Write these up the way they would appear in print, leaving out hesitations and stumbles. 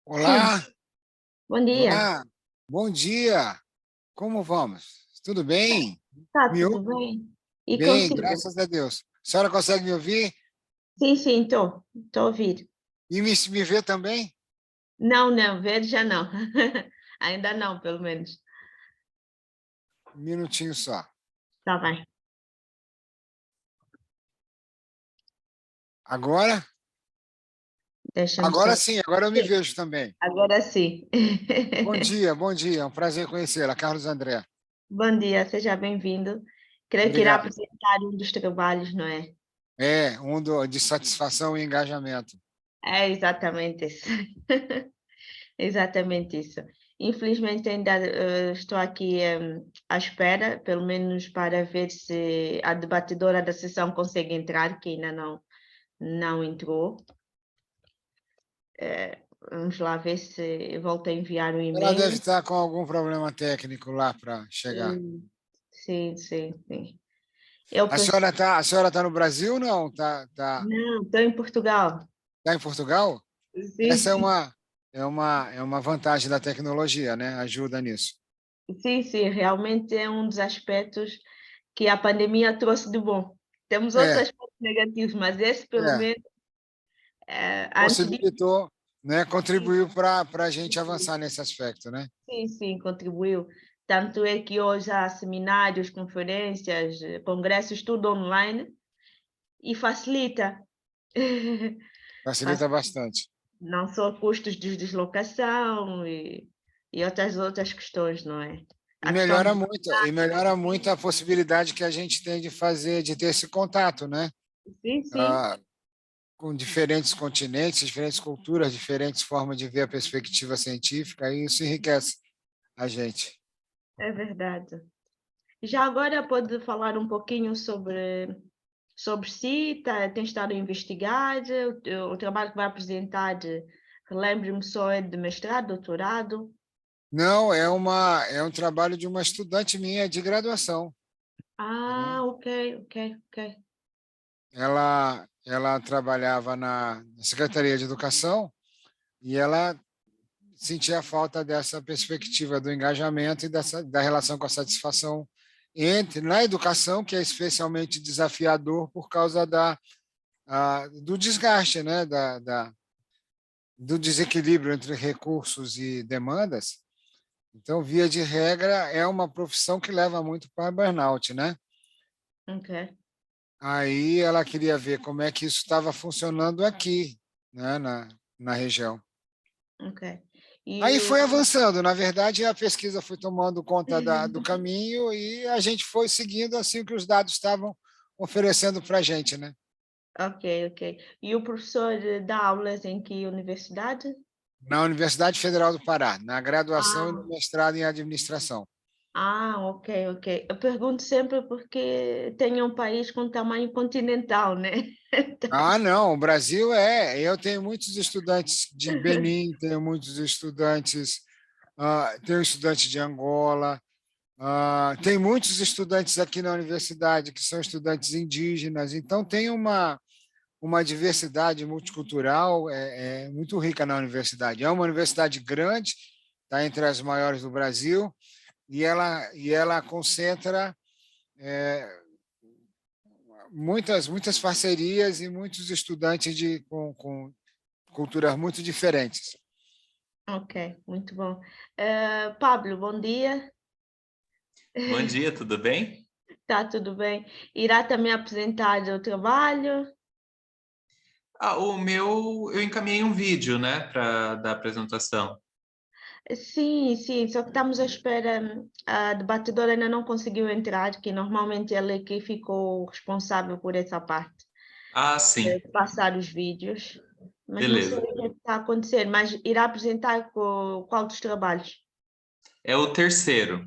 Olá, Bom dia. olá, bom dia. Como vamos? Tudo bem? Tá Me tudo ouve? bem? E Bem, consigo? graças a Deus. A senhora consegue me ouvir Sim, sim, estou a ouvir. e me ver também? Não, não, ver já não. Ainda não, pelo menos. Um minutinho só. Tá bem. Agora? Deixa-me Agora só. sim, agora eu me Sim, vejo também. agora sim. Bom dia, bom dia. É um prazer conhecê-la, Carlos André. Bom dia, seja bem-vindo. Creio que irá Obrigado. apresentar um dos trabalhos, não é? É, de satisfação e engajamento. É exatamente isso. Exatamente isso. Infelizmente ainda estou aqui à espera, pelo menos para ver se a debatedora da sessão consegue entrar, que ainda não entrou. Vamos lá ver se volto a enviar um Ela deve e-mail. estar com algum problema técnico lá para chegar. Sim, sim, sim, sim. Eu A senhora tá no Brasil? Não, não, estou em Portugal. tá em Portugal? Sim, Essa sim, é uma vantagem da tecnologia, né? Ajuda nisso. sim, sim, realmente é um dos aspectos que a pandemia trouxe de bom. Temos outros É, aspectos negativos, mas esse pelo é, menos, antes de possibilitou, né? Contribuiu para a gente avançar nesse aspecto, né? sim, sim, contribuiu. Tanto é que hoje há seminários, conferências, congressos, tudo online e facilita. Facilita bastante. Não só custos de deslocação e outras questões, não é? A questão de E melhora muito a possibilidade que a gente tem de fazer, de ter esse contato, né? sim, sim, Ah, com diferentes continentes, diferentes culturas, diferentes formas de ver a perspectiva científica, e isso enriquece a gente. é verdade. Já agora pode falar um pouquinho sobre si, tem estado a investigar, o trabalho que vai apresentar, relembre-me só, é de mestrado, doutorado? Não, é um trabalho de uma estudante minha de graduação, Ah, né? ok, ok, ok. Ela trabalhava na Secretaria de Educação e ela sentia a falta dessa perspectiva do engajamento e da relação com a satisfação na educação, que é especialmente desafiador por causa do desgaste, né? Do desequilíbrio entre recursos e demandas. Então, via de regra, é uma profissão que leva muito para burnout, né? Ok, Aí ela queria ver como é que isso estava funcionando aqui, né, na região. ok. E Aí o foi avançando, na verdade, a pesquisa foi tomando conta do caminho e a gente foi seguindo assim o que os dados estavam oferecendo para a gente, né? ok, ok. E o professor dá aulas em que universidade? Na Universidade Federal do Pará, na graduação e no Ah. mestrado em administração. Ah, ok, ok. Eu pergunto sempre porque tem um país com tamanho continental, né? Ah, não, o Brasil é. Eu tenho muitos estudantes de Benin, tenho muitos estudantes, tenho estudante de Angola. Tem muitos estudantes aqui na universidade que são estudantes indígenas, então tem uma diversidade multicultural muito rica na universidade. É uma universidade grande, está entre as maiores do Brasil, e ela concentra muitas parcerias e muitos estudantes com culturas muito diferentes. Ok, muito bom. Pablo, bom dia. Bom dia, tudo bem? Está tudo bem? Irá também apresentar o trabalho? O meu, eu encaminhei um vídeo, né, para da apresentação. Sim, sim, só que estamos à espera. A debatedora ainda não conseguiu entrar, que normalmente ela é que ficou responsável por essa parte, Ah, sim, passar os vídeos, mas não sei beleza. o que está a acontecer. Mas irá apresentar qual dos trabalhos? É o terceiro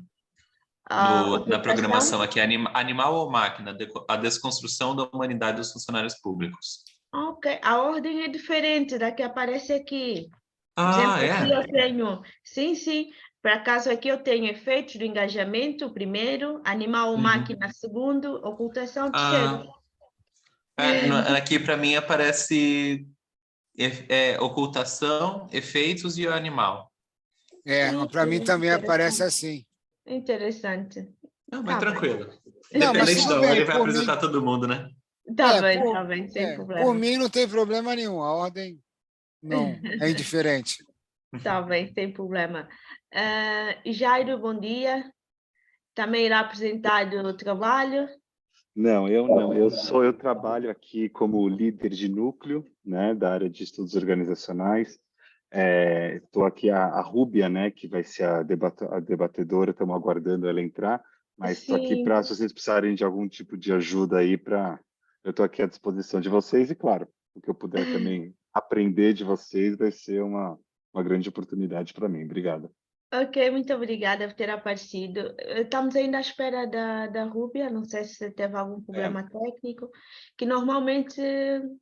na Ocultação? programação aqui, Animal ou Máquina, a desconstrução da humanidade dos funcionários públicos. Ok, a ordem é diferente da que aparece aqui. Por exemplo, Ah, aqui é? eu tenho, sim, sim, por acaso aqui eu tenho efeitos do engajamento, primeiro, animal ou Uhum. máquina, segundo, ocultação, terceiro. Ah, aqui para mim aparece ocultação, efeitos e o animal. Para mim também aparece Interessante. assim. Interessante. Não, mas Tá bem. tranquilo. Não, mas Independente tudo da bem, ordem, vai por mim, apresentar todo mundo, né? Tá bem, sem por problema. mim não tem problema nenhum, a ordem não é indiferente. Tá bem, sem problema. Jairo, bom dia. Também irá apresentar o trabalho. Não, eu não. Eu trabalho aqui como líder de núcleo, né, da área de estudos organizacionais. Estou aqui a Rúbia, né, que vai ser a debatedora. Estamos aguardando ela entrar, mas estou aqui Sim. para, se vocês precisarem de algum tipo de ajuda aí, eu estou aqui à disposição de vocês e, claro, o que eu puder também aprender de vocês vai ser uma grande oportunidade para mim. Obrigado. Ok, muito obrigada por ter aparecido. Estamos ainda à espera da Rúbia, não sei se teve algum problema técnico, que normalmente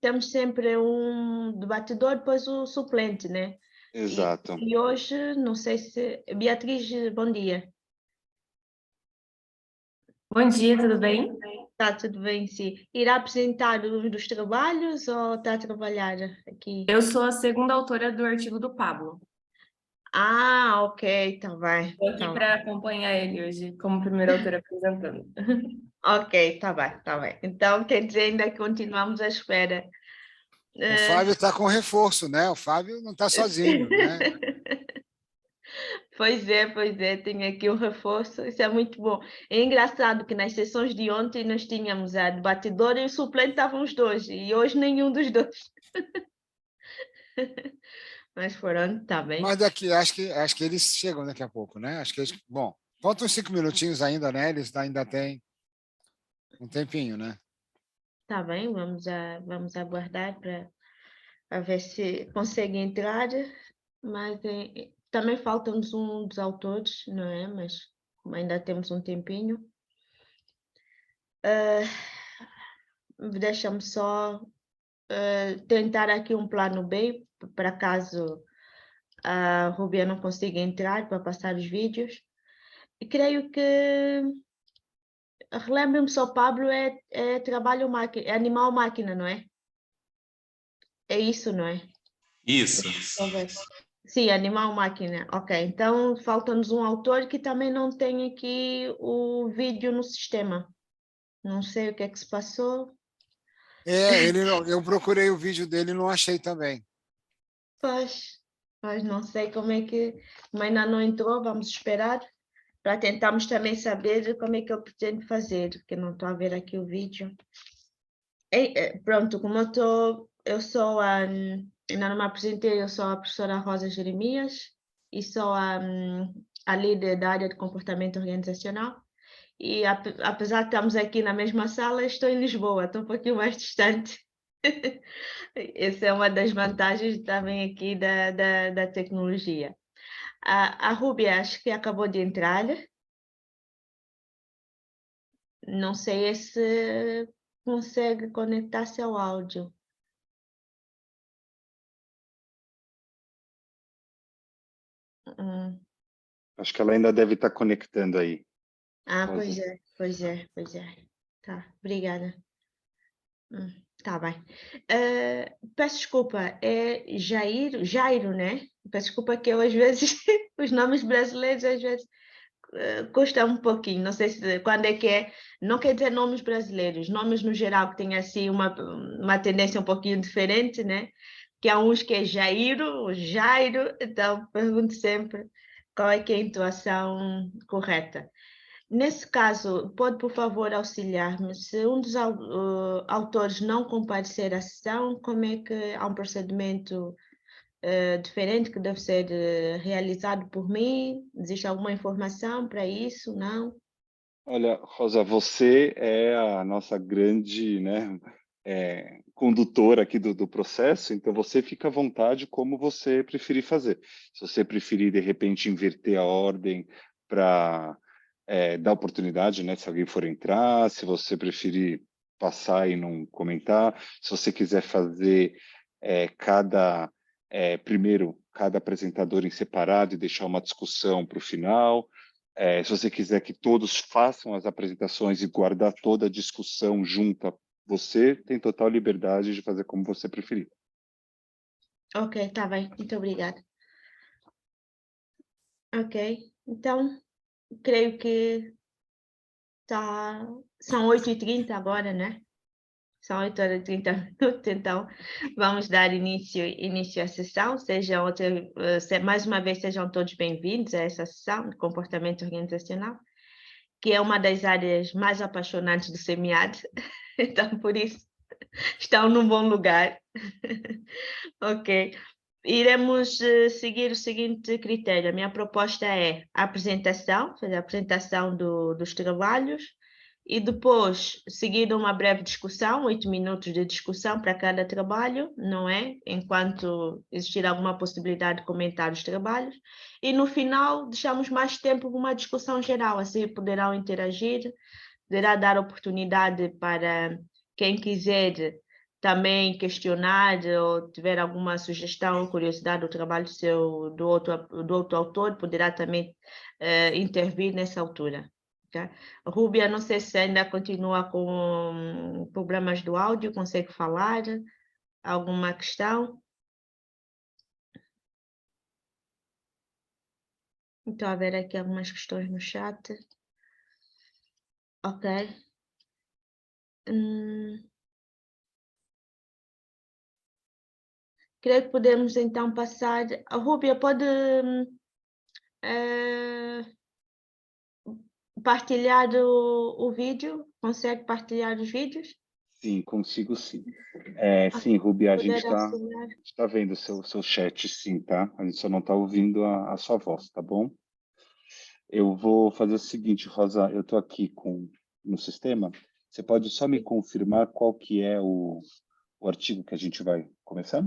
temos sempre um debatedor, depois o suplente, né? Exato. E hoje, não sei se... Beatriz, bom dia. Bom dia, tudo bem? Está tudo bem, sim. Irá apresentar um dos trabalhos ou está a trabalhar aqui? Eu sou a segunda autora do artigo do Pablo. Ah, ok, tá bem. Estou aqui para acompanhar ele hoje, como primeira autora apresentando. Ok, tá bem, tá bem. Então, quer dizer, ainda continuamos à espera. O Fábio está com reforço, né? O Fábio não está sozinho, né? Pois é, tenho aqui um reforço, isso é muito bom. É engraçado que nas sessões de ontem nós tínhamos a debatedora e o suplente estavam os dois, e hoje nenhum dos dois. Mas foram, tá bem. Mas daqui, acho que eles chegam daqui a pouco, né? Acho que eles, bom, faltam 5 minutinhos ainda, né? Eles ainda têm um tempinho, né? Tá bem, vamos aguardar para ver se consegue entrar, mas também falta-nos um dos autores, não é? Mas como ainda temos um tempinho. Deixa-me só tentar aqui um plano B, para caso a Rubia não consiga entrar para passar os vídeos. E creio que, relembre-me só, Pablo é trabalho máquina, é animal máquina, não é? É isso, não é? Isso. Talvez. Sim, animal máquina. Ok, então falta-nos um autor que também não tem aqui o vídeo no sistema. Não sei o que é que se passou. Eu procurei o vídeo dele e não achei também. Pois não sei como ainda não entrou, vamos esperar para tentarmos também saber como é que eu pretendo fazer, porque não estou a ver aqui o vídeo. Pronto, como eu sou ainda não me apresentei, eu sou a professora Rosa Jeremias e sou a líder da área de comportamento organizacional. E apesar de estarmos aqui na mesma sala, estou em Lisboa, estou um pouquinho mais distante. Essa é uma das vantagens também aqui da tecnologia. A Rúbia, acho que acabou de entrar. Não sei se consegue conectar-se ao áudio. Hum. Acho que ela ainda deve estar conectando aí. Pois é. Tá, obrigada. Tá bem. Peço desculpa, é Jairo, né? Peço desculpa que eu às vezes, os nomes brasileiros às vezes custa um pouquinho, não sei se quando é que é, não quer dizer nomes brasileiros, nomes no geral que têm assim uma tendência um pouquinho diferente, né? Que há uns que é Jairo, então pergunto sempre qual é que é a entoação correta. Nesse caso, pode, por favor, auxiliar-me? Se um dos autores não comparecer à sessão, como é que há um procedimento diferente que deve ser realizado por mim? Existe alguma informação para isso? Não? Olha, Rosa, você é a nossa grande, né, condutora aqui do processo, então você fica à vontade como você preferir fazer. Se você preferir, de repente, inverter a ordem para dar oportunidade, né, se alguém for entrar, se você preferir passar e não comentar, se você quiser fazer primeiro cada apresentador em separado e deixar uma discussão para o final. Se você quiser que todos façam as apresentações e guardar toda a discussão junta, você tem total liberdade de fazer como você preferir. Ok, está bem, muito obrigada. Ok, então, creio que são 8h30 agora, né? São 8h30 minutos, então vamos dar início à sessão. Mais uma vez, sejam todos bem-vindos a essa sessão de comportamento organizacional, que é uma das áreas mais apaixonantes do SEMIAD, então por isso estão num bom lugar. Ok. Iremos seguir o seguinte critério. A minha proposta é a apresentação, fazer a apresentação dos trabalhos, e depois seguir uma breve discussão, 8 minutos de discussão para cada trabalho, não é? Enquanto existir alguma possibilidade de comentar os trabalhos. E no final deixamos mais tempo para uma discussão geral, assim poderão interagir, poderá dar oportunidade para quem quiser também questionar ou tiver alguma sugestão ou curiosidade do trabalho do outro autor, poderá também intervir nessa altura. Tá? Rúbia, não sei se ainda continua com problemas do áudio, consegue falar? Alguma questão? Então, a ver aqui algumas questões no chat. Ok. Creio que podemos então passar. A Rúbia pode partilhar o vídeo? Consegue partilhar os vídeos? Sim, consigo sim. Sim, Rubi, a gente está vendo o seu chat, sim, tá? A gente só não está ouvindo a sua voz, tá bom? Eu vou fazer o seguinte, Rosa, eu estou aqui no sistema. Você pode só me confirmar qual que é o artigo que a gente vai começar?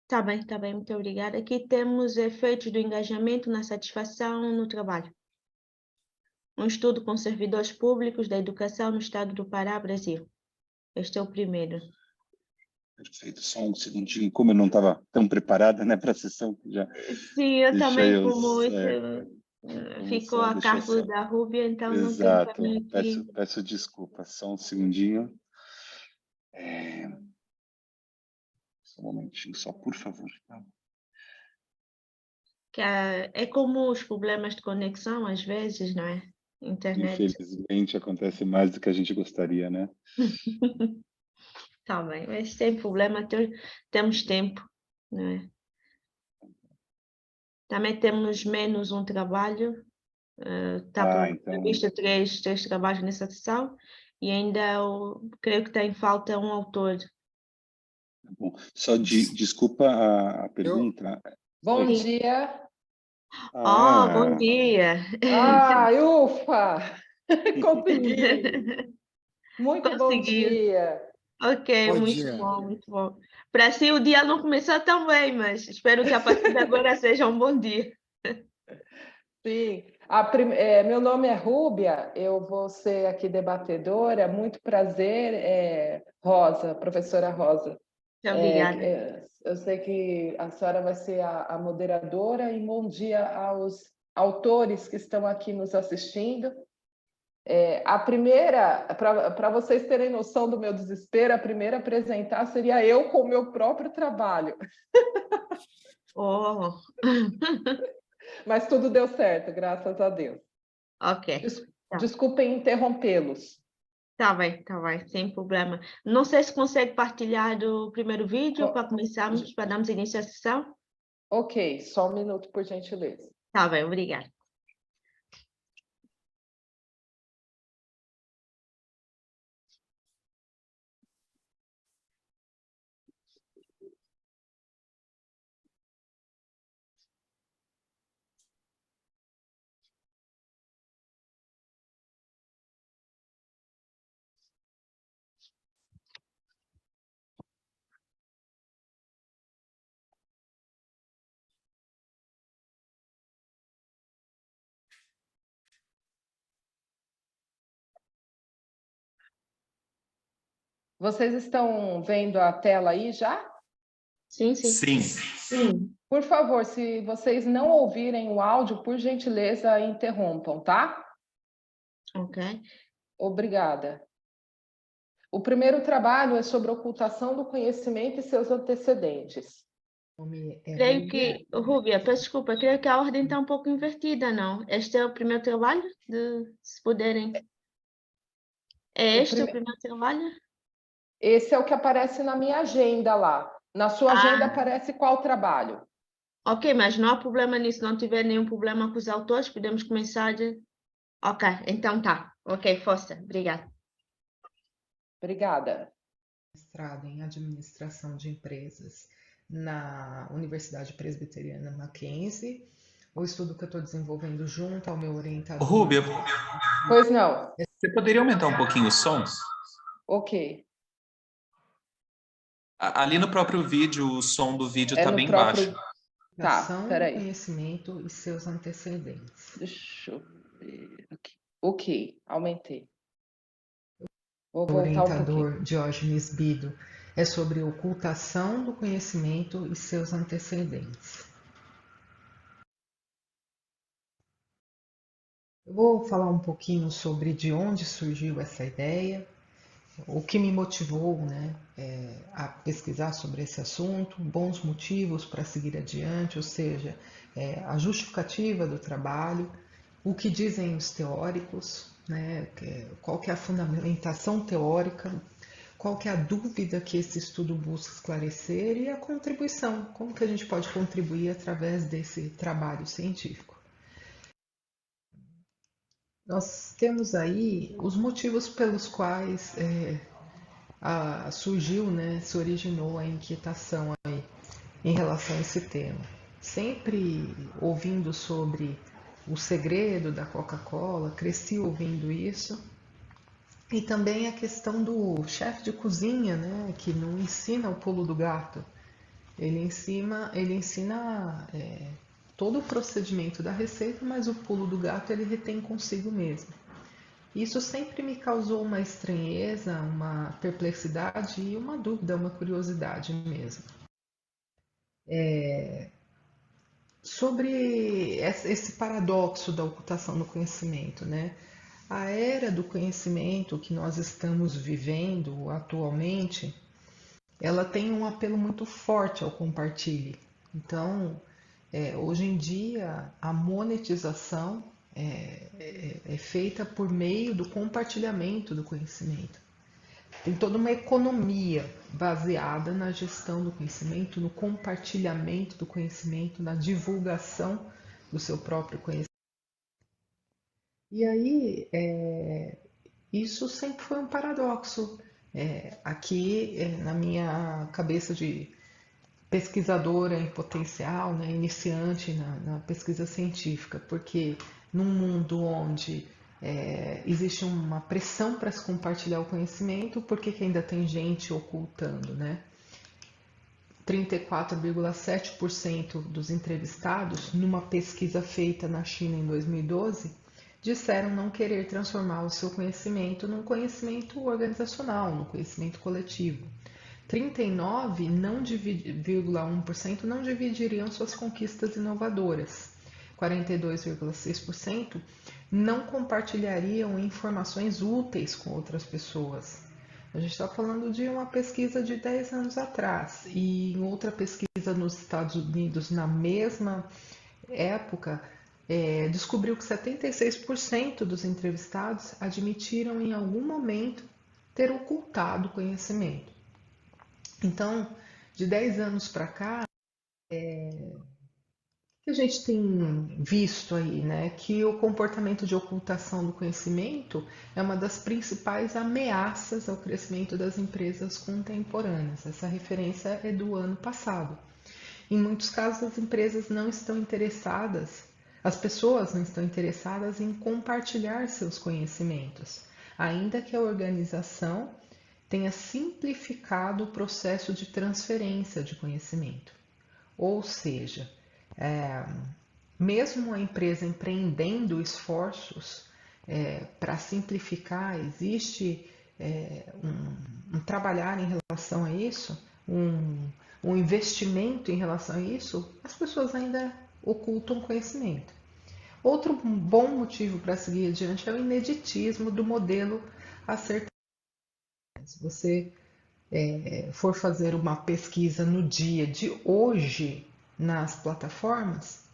Tá bem, muito obrigada. Aqui temos efeitos do engajamento na satisfação no trabalho. Um estudo com servidores públicos da educação no estado do Pará, Brasil. Este é o primeiro. Perfeito, só um segundinho. Como eu não estava tão preparada, né, para a sessão, já. Sim, eu também, como Vamos ficou só, a deixa eu cargo só. da Rúbia, então não tenho Exato. também aqui. Peço desculpa, só um segundinho. Só um momentinho, só, por favor. É como os problemas de conexão, às vezes, não é? Internet. Infelizmente, acontece mais do que a gente gostaria, né? Tá bem, mas sem problema, temos tempo, não é? Também temos menos um trabalho, está previsto Então, três trabalhos nessa sessão, e ainda creio que tem falta um autor. bom, só desculpa a pergunta. Bom Sim. dia. Bom dia. Ufa! Consegui! Muito bom Conseguiu. dia. Ok, Bom muito dia. bom, muito bom. Para si o dia não começou tão bem, mas espero que a partir de agora seja um bom dia. Sim. Meu nome é Rúbia, eu vou ser aqui debatedora. Muito prazer, Rosa, professora Rosa. Muito obrigada. Eu sei que a senhora vai ser a moderadora, e bom dia aos autores que estão aqui nos assistindo. A primeira, para vocês terem noção do meu desespero, a primeira a apresentar seria eu com o meu próprio trabalho. Oh, Mas tudo deu certo, graças a Deus. ok. Desculpem interrompê-los. Tá bem, sem problema. Não sei se consegue partilhar o primeiro vídeo para começarmos, para darmos início à sessão. Ok, só um minuto, por gentileza. Tá bem, obrigada. Vocês estão vendo a tela aí já? Sim. Por favor, se vocês não ouvirem o áudio, por gentileza, interrompam, tá? Ok. Obrigada. O primeiro trabalho é sobre ocultação do conhecimento e seus antecedentes. nome é Creio Rúbia. que, Rúbia, peço desculpa, creio que a ordem está um pouco invertida, não? Este é o primeiro trabalho, se puderem. É O este o prime- primeiro trabalho? Esse é o que aparece na minha agenda lá. Na sua agenda aparece qual trabalho? Ok, mas não há problema nisso, não tiver nenhum problema com os autores, podemos começar. Ok, então tá. Ok, força, obrigada. Obrigada. Mestrado em Administração de Empresas na Universidade Presbiteriana Mackenzie. O estudo que eu estou desenvolvendo junto ao meu orientador. Rúbia, Pois não. você poderia aumentar um pouquinho o som? Ok. Ali no próprio vídeo, o som do vídeo está no bem próprio. baixo. Tá, Ação do peraí. conhecimento e seus antecedentes. Deixa eu ver aqui. Ok, aumentei. Vou O voltar um pouquinho. orientador Diógenes Bido é sobre ocultação do conhecimento e seus antecedentes. Eu vou falar um pouquinho sobre de onde surgiu essa ideia, o que me motivou, né, a pesquisar sobre esse assunto, bons motivos para seguir adiante, ou seja, a justificativa do trabalho, o que dizem os teóricos, né, qual que é a fundamentação teórica, qual que é a dúvida que esse estudo busca esclarecer e a contribuição, como que a gente pode contribuir através desse trabalho científico. Nós temos aí os motivos pelos quais surgiu, né, se originou a inquietação aí em relação a esse tema. Sempre ouvindo sobre o segredo da Coca-Cola, cresci ouvindo isso. E também a questão do chefe de cozinha, né, que não ensina o pulo do gato. Ele ensina todo o procedimento da receita, mas o pulo do gato ele retém consigo mesmo. Isso sempre me causou uma estranheza, uma perplexidade e uma dúvida, uma curiosidade mesmo. Sobre esse paradoxo da ocultação do conhecimento, né? A era do conhecimento que nós estamos vivendo atualmente, ela tem um apelo muito forte ao compartilhe. Então, hoje em dia, a monetização é feita por meio do compartilhamento do conhecimento. Tem toda uma economia baseada na gestão do conhecimento, no compartilhamento do conhecimento, na divulgação do seu próprio conhecimento. E aí, isso sempre foi um paradoxo aqui na minha cabeça de pesquisadora em potencial, né, iniciante na pesquisa científica, porque num mundo onde existe uma pressão para se compartilhar o conhecimento, por que ainda tem gente ocultando, né? 34,7% dos entrevistados, numa pesquisa feita na China em 2012, disseram não querer transformar o seu conhecimento num conhecimento organizacional, num conhecimento coletivo. 39,1% não dividiriam suas conquistas inovadoras. 42,6% não compartilhariam informações úteis com outras pessoas. A gente está falando de uma pesquisa de 10 anos atrás e em outra pesquisa nos Estados Unidos, na mesma época, descobriu que 76% dos entrevistados admitiram em algum momento ter ocultado conhecimento. Então, de 10 anos para cá, que a gente tem visto aí, né, que o comportamento de ocultação do conhecimento é uma das principais ameaças ao crescimento das empresas contemporâneas. Essa referência é do ano passado. Em muitos casos, as empresas não estão interessadas, as pessoas não estão interessadas em compartilhar seus conhecimentos, ainda que a organização tenha simplificado o processo de transferência de conhecimento. Ou seja, mesmo a empresa empreendendo esforços para simplificar, existe um trabalhar em relação a isso, um investimento em relação a isso, as pessoas ainda ocultam conhecimento. Outro bom motivo para seguir adiante é o ineditismo do modelo a ser. Você for fazer uma pesquisa no dia de hoje nas plataformas,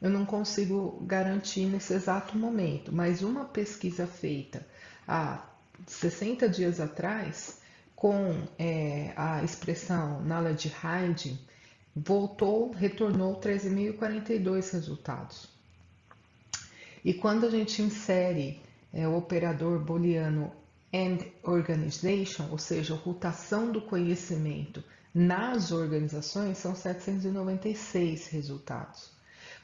eu não consigo garantir nesse exato momento, mas uma pesquisa feita há 60 dias atrás, com a expressão knowledge hiding, retornou 13.042 resultados. E quando a gente insere o operador booleano and organization, ou seja, ocultação do conhecimento nas organizações, são 796 resultados.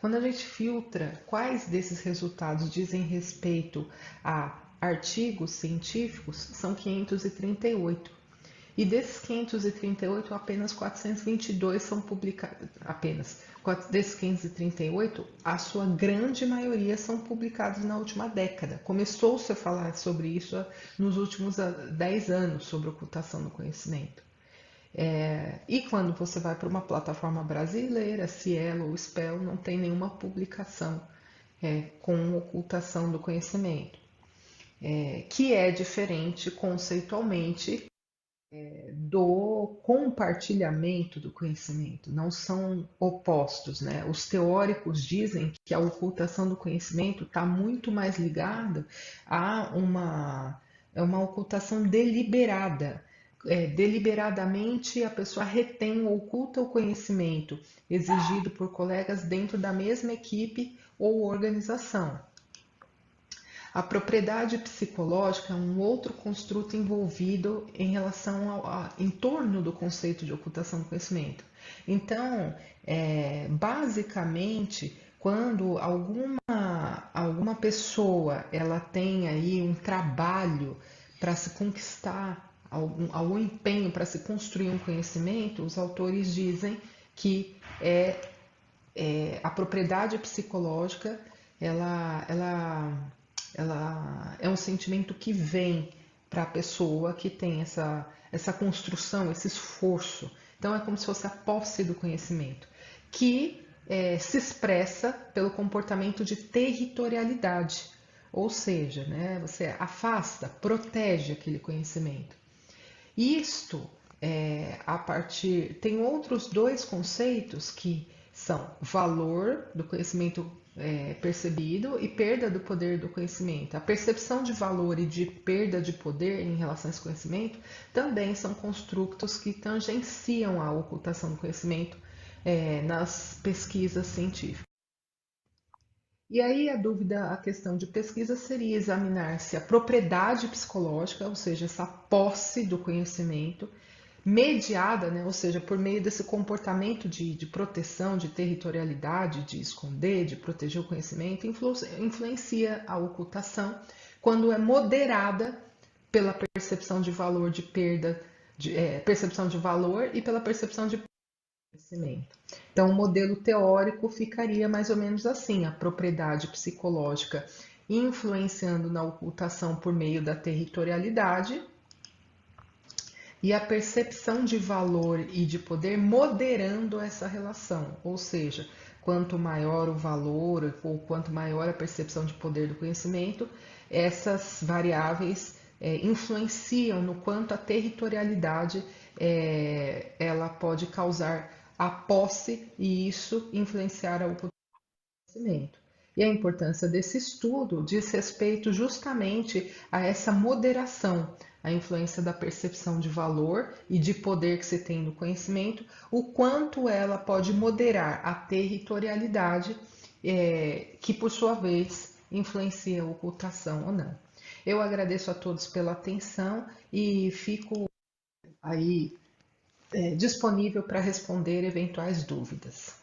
Quando a gente filtra quais desses resultados dizem respeito a artigos científicos, são 538. E desses 538, apenas 422 são publicados. Desses 538, a sua grande maioria são publicados na última década. Começou-se a falar sobre isso nos últimos 10 anos, sobre ocultação do conhecimento. E quando você vai para uma plataforma brasileira, Cielo ou Spell, não tem nenhuma publicação com ocultação do conhecimento, que é diferente conceitualmente do compartilhamento do conhecimento, não são opostos, né? Os teóricos dizem que a ocultação do conhecimento está muito mais ligada a uma ocultação deliberada. Deliberadamente a pessoa retém ou oculta o conhecimento exigido por colegas dentro da mesma equipe ou organização. A propriedade psicológica é um outro construto envolvido em relação em torno do conceito de ocultação do conhecimento. Então, basicamente, quando alguma pessoa ela tem aí um trabalho para se conquistar, algum empenho para se construir um conhecimento, os autores dizem que a propriedade psicológica ela é um sentimento que vem para a pessoa que tem essa construção, esse esforço. Então, é como se fosse a posse do conhecimento, que se expressa pelo comportamento de territorialidade, ou seja, né, você afasta, protege aquele conhecimento. Isto, tem outros dois conceitos que são valor do conhecimento percebido e perda do poder do conhecimento. A percepção de valor e de perda de poder em relação a esse conhecimento também são construtos que tangenciam a ocultação do conhecimento nas pesquisas científicas. E aí a questão de pesquisa seria examinar se a propriedade psicológica, ou seja, essa posse do conhecimento, mediada, né, ou seja, por meio desse comportamento de proteção, de territorialidade, de esconder, de proteger o conhecimento, influencia a ocultação quando é moderada pela percepção de valor de perda, percepção de valor e pela percepção de conhecimento. Então, o modelo teórico ficaria mais ou menos assim: a propriedade psicológica influenciando na ocultação por meio da territorialidade, e a percepção de valor e de poder moderando essa relação, ou seja, quanto maior o valor ou quanto maior a percepção de poder do conhecimento, essas variáveis influenciam no quanto a territorialidade ela pode causar a posse e isso influenciar a ocultação do conhecimento. E a importância desse estudo diz respeito justamente a essa moderação, a influência da percepção de valor e de poder que se tem no conhecimento, o quanto ela pode moderar a territorialidade, que por sua vez influencia a ocultação ou não. Eu agradeço a todos pela atenção e fico aí disponível para responder eventuais dúvidas.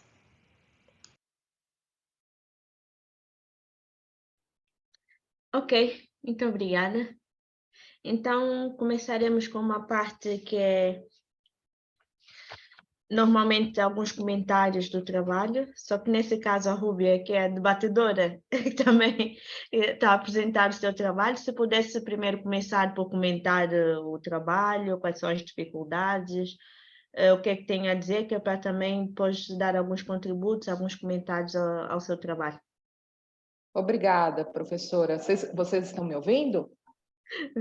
Ok, muito obrigada. Então, começaremos com uma parte que é normalmente alguns comentários do trabalho, só que nesse caso a Rúbia, que é a debatedora, também está a apresentar o seu trabalho. Se pudesse primeiro começar por comentar o trabalho, quais são as dificuldades, o que é que tem a dizer, que é para também depois dar alguns contributos, alguns comentários ao seu trabalho. Obrigada, professora. Vocês estão me ouvindo?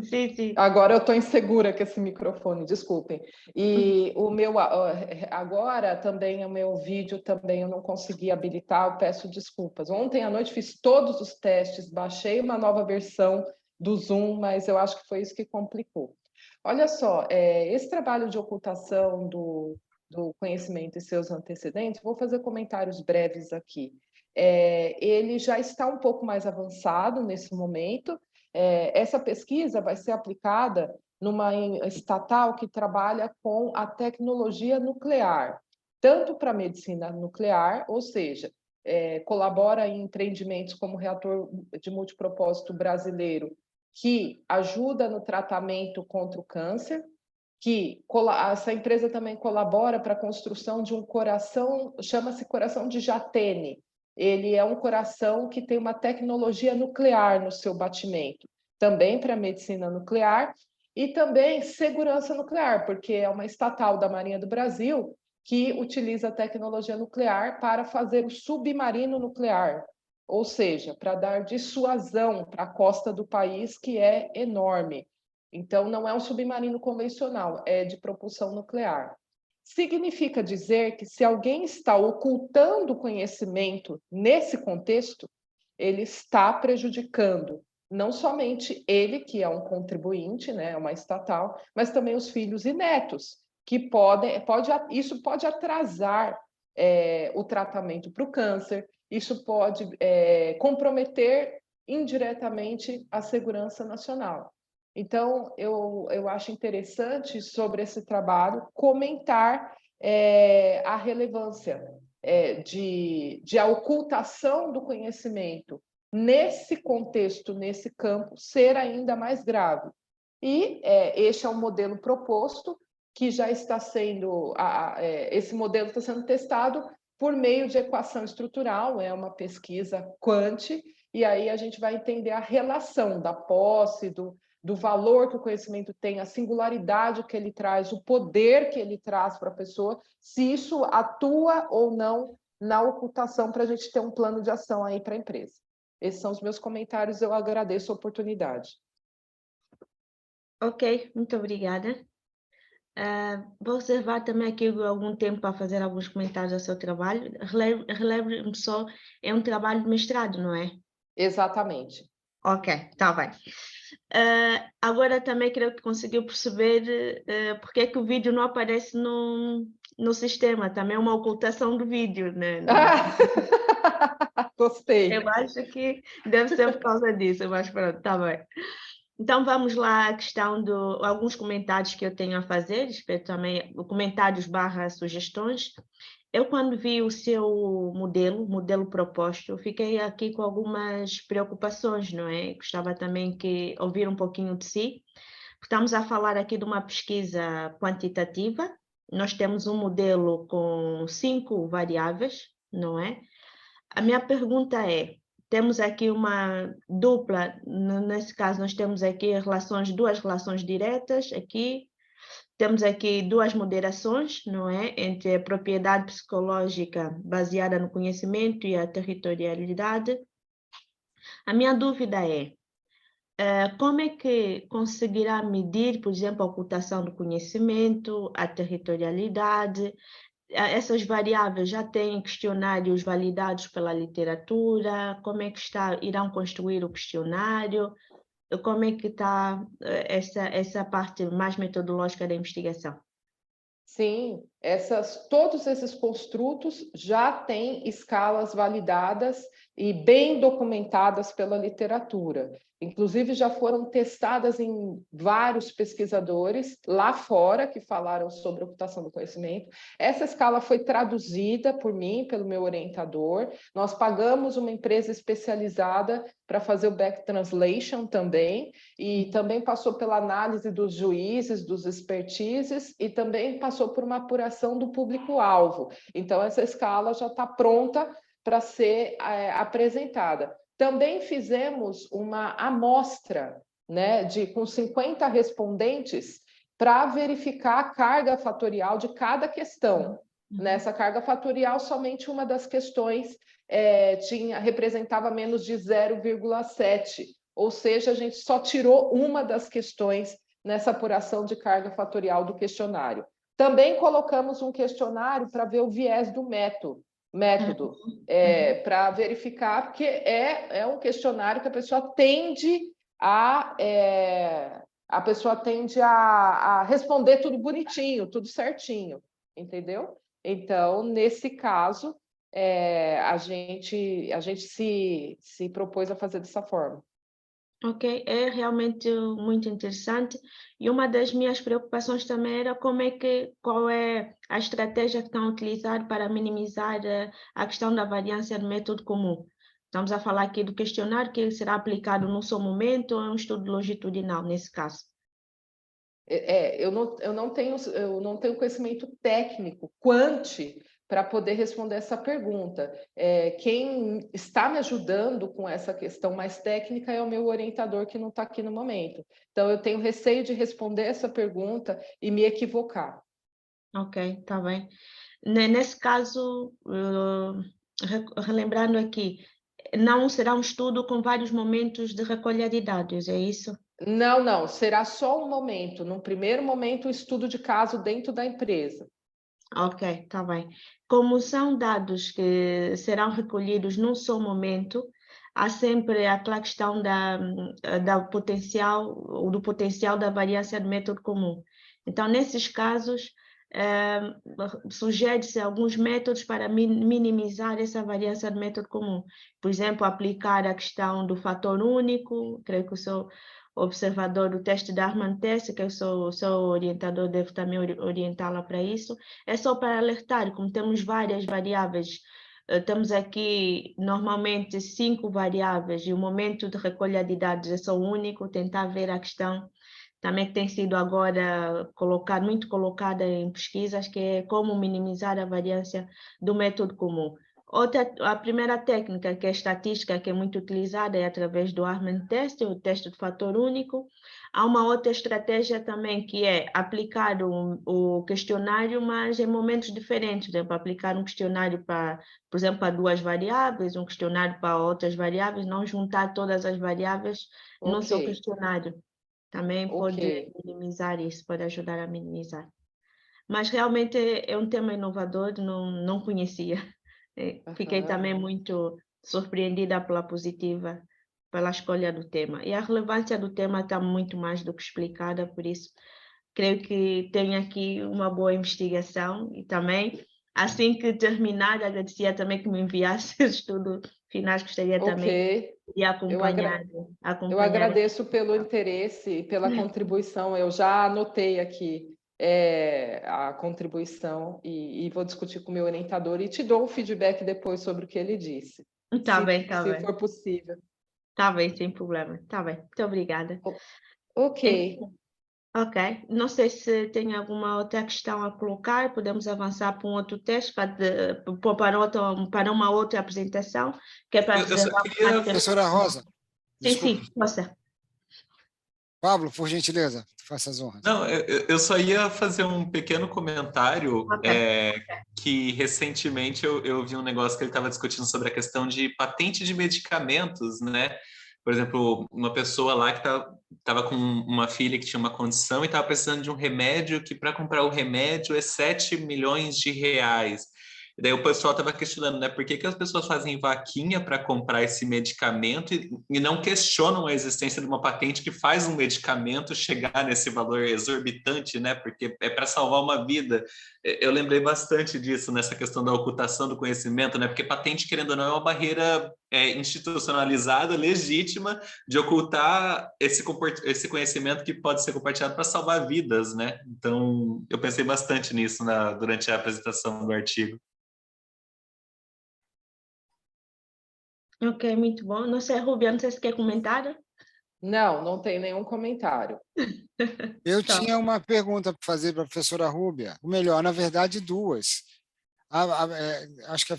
Sim, sim. Agora eu estou insegura com esse microfone, desculpem. E o meu agora também o meu vídeo também eu não consegui habilitar, eu peço desculpas. Ontem à noite fiz todos os testes, baixei uma nova versão do Zoom, mas eu acho que foi isso que complicou. Olha só, esse trabalho de ocultação do conhecimento e seus antecedentes, vou fazer comentários breves aqui. Ele já está um pouco mais avançado nesse momento. Essa pesquisa vai ser aplicada numa estatal que trabalha com a tecnologia nuclear, tanto para a medicina nuclear, ou seja, colabora em empreendimentos como o reator de multipropósito brasileiro, que ajuda no tratamento contra o câncer, que essa empresa também colabora para a construção de um coração, chama-se coração de Jatene. Ele é um coração que tem uma tecnologia nuclear no seu batimento, também para a medicina nuclear e também segurança nuclear, porque é uma estatal da Marinha do Brasil que utiliza a tecnologia nuclear para fazer o submarino nuclear, ou seja, para dar dissuasão para a costa do país, que é enorme. Então, não é um submarino convencional, é de propulsão nuclear. Significa dizer que se alguém está ocultando conhecimento nesse contexto, ele está prejudicando não somente ele, que é um contribuinte, né, uma estatal, mas também os filhos e netos, que isso pode atrasar o tratamento para o câncer, isso pode comprometer indiretamente a segurança nacional. Então, eu acho interessante sobre esse trabalho comentar a relevância de a ocultação do conhecimento nesse contexto, nesse campo, ser ainda mais grave. E este é um modelo proposto que já está sendo, esse modelo está sendo testado por meio de equação estrutural, é uma pesquisa quant, e aí a gente vai entender a relação da posse, do valor que o conhecimento tem, a singularidade que ele traz, o poder que ele traz para a pessoa, se isso atua ou não na ocultação, para a gente ter um plano de ação aí para a empresa. Esses são os meus comentários, eu agradeço a oportunidade. Ok, muito obrigada. Vou reservar também aqui algum tempo para fazer alguns comentários ao seu trabalho. Releve-me só, é um trabalho de mestrado, não é? Exatamente. Ok, está bem. Agora também creio que conseguiu perceber porque é que o vídeo não aparece no sistema. Também é uma ocultação do vídeo, né? Gostei. Eu acho que deve ser por causa disso, mas pronto, está bem. Então vamos lá à questão de alguns comentários que eu tenho a fazer, respeito também comentários / sugestões. Eu, quando vi o seu modelo proposto, fiquei aqui com algumas preocupações, não é? Gostava também que ouvir um pouquinho de si. Estamos a falar aqui de uma pesquisa quantitativa. Nós temos um modelo com 5 variáveis, não é? A minha pergunta é, temos aqui uma dupla, nesse caso nós temos aqui duas relações diretas aqui, temos aqui duas moderações, não é? Entre a propriedade psicológica baseada no conhecimento e a territorialidade. A minha dúvida é, como é que conseguirá medir, por exemplo, a ocultação do conhecimento, a territorialidade? Essas variáveis já têm questionários validados pela literatura? Como é que irão construir o questionário? Como é que está essa parte mais metodológica da investigação? Sim, todos esses construtos já têm escalas validadas e bem documentadas pela literatura. Inclusive, já foram testadas em vários pesquisadores lá fora que falaram sobre ocultação do conhecimento. Essa escala foi traduzida por mim, pelo meu orientador. Nós pagamos uma empresa especializada para fazer o back translation também, e também passou pela análise dos juízes, dos expertises, e também passou por uma apuração do público-alvo. Então, essa escala já está pronta para ser apresentada. Também fizemos uma amostra, né, com 50 respondentes para verificar a carga fatorial de cada questão. Nessa carga fatorial, somente uma das questões representava menos de 0,7, ou seja, a gente só tirou uma das questões nessa apuração de carga fatorial do questionário. Também colocamos um questionário para ver o viés do método, para verificar, porque é um questionário que a pessoa tende a responder tudo bonitinho, tudo certinho, entendeu? Então, nesse caso, a gente se propôs a fazer dessa forma. Ok, é realmente muito interessante. E uma das minhas preocupações também era qual é a estratégia que estão a utilizar para minimizar a questão da variância do método comum. Estamos a falar aqui do questionário que será aplicado no seu momento ou é um estudo longitudinal, nesse caso? Eu não tenho conhecimento técnico, para poder responder essa pergunta. Quem está me ajudando com essa questão mais técnica é o meu orientador, que não está aqui no momento. Então, eu tenho receio de responder essa pergunta e me equivocar. Ok, está bem. Nesse caso, relembrando aqui, não será um estudo com vários momentos de recolha de dados, é isso? Não, será só um momento. Num primeiro momento, o estudo de caso dentro da empresa. Ok, está bem. Como são dados que serão recolhidos num só momento, há sempre aquela questão do potencial da variância do método comum. Então, nesses casos, sugere-se alguns métodos para minimizar essa variância do método comum. Por exemplo, aplicar a questão do fator único, creio que o observador do teste da Harman-Test, que eu sou o seu orientador, devo também orientá-la para isso. É só para alertar, como temos várias variáveis, temos aqui normalmente 5 variáveis e o momento de recolha de dados é só único, tentar ver a questão também que tem sido agora muito colocada em pesquisas, que é como minimizar a variância do método comum. A primeira técnica, que é a estatística, que é muito utilizada, é através do Harman-Test, o teste de fator único. Há uma outra estratégia também, que é aplicar o questionário, mas em momentos diferentes. Por exemplo, aplicar um questionário por exemplo, para 2 variáveis, um questionário para outras variáveis, não juntar todas as variáveis no seu questionário. Também pode minimizar isso, pode ajudar a minimizar. Mas realmente é um tema inovador, não conhecia. Fiquei também muito surpreendida pela escolha do tema. E a relevância do tema está muito mais do que explicada, por isso creio que tem aqui uma boa investigação e também, assim que terminar, agradecia também que me enviasse os estudos finais, gostaria também de acompanhar. Eu agradeço pelo interesse e pela contribuição. Eu já anotei aqui a contribuição e vou discutir com o meu orientador e te dou um feedback depois sobre o que ele disse. Se for possível. Tá bem, sem problema. Tá bem, muito obrigada. Ok. Ok, não sei se tem alguma outra questão a colocar, podemos avançar para um outro teste, para uma outra apresentação, que é para reservar... Professora Rosa. Sim, possa. Pablo, por gentileza, faça as honras. Não, eu só ia fazer um pequeno comentário, que recentemente eu vi um negócio que ele estava discutindo sobre a questão de patente de medicamentos, né? Por exemplo, uma pessoa lá que estava com uma filha que tinha uma condição e estava precisando de um remédio que, para comprar o remédio, é 7 milhões de reais. E daí o pessoal estava questionando, né? Por que as pessoas fazem vaquinha para comprar esse medicamento e não questionam a existência de uma patente que faz um medicamento chegar nesse valor exorbitante, né? Porque é para salvar uma vida. Eu lembrei bastante disso nessa questão da ocultação do conhecimento, né? Porque patente, querendo ou não, é uma barreira institucionalizada, legítima, de ocultar esse conhecimento que pode ser compartilhado para salvar vidas, né? Então, eu pensei bastante nisso durante a apresentação do artigo. Ok, muito bom. Não sei, Rubia, não sei se quer comentar. Não tem nenhum comentário. Eu tinha uma pergunta para fazer para a professora Rúbia, ou melhor, na verdade, duas. Acho que eu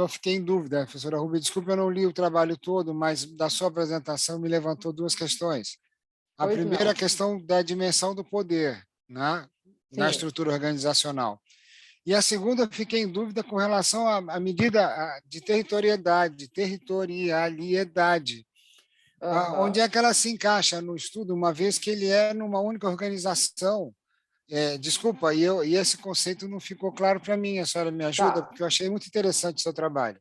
fiquei em dúvida, professora Rúbia, desculpe, eu não li o trabalho todo, mas da sua apresentação me levantou duas questões. A primeira é a questão da dimensão do poder, né, na estrutura organizacional. E a segunda, eu fiquei em dúvida com relação à medida de territorialidade. Onde é que ela se encaixa no estudo, uma vez que ele é numa única organização? Desculpa, e esse conceito não ficou claro para mim, a senhora me ajuda, Tá. porque eu achei muito interessante o seu trabalho.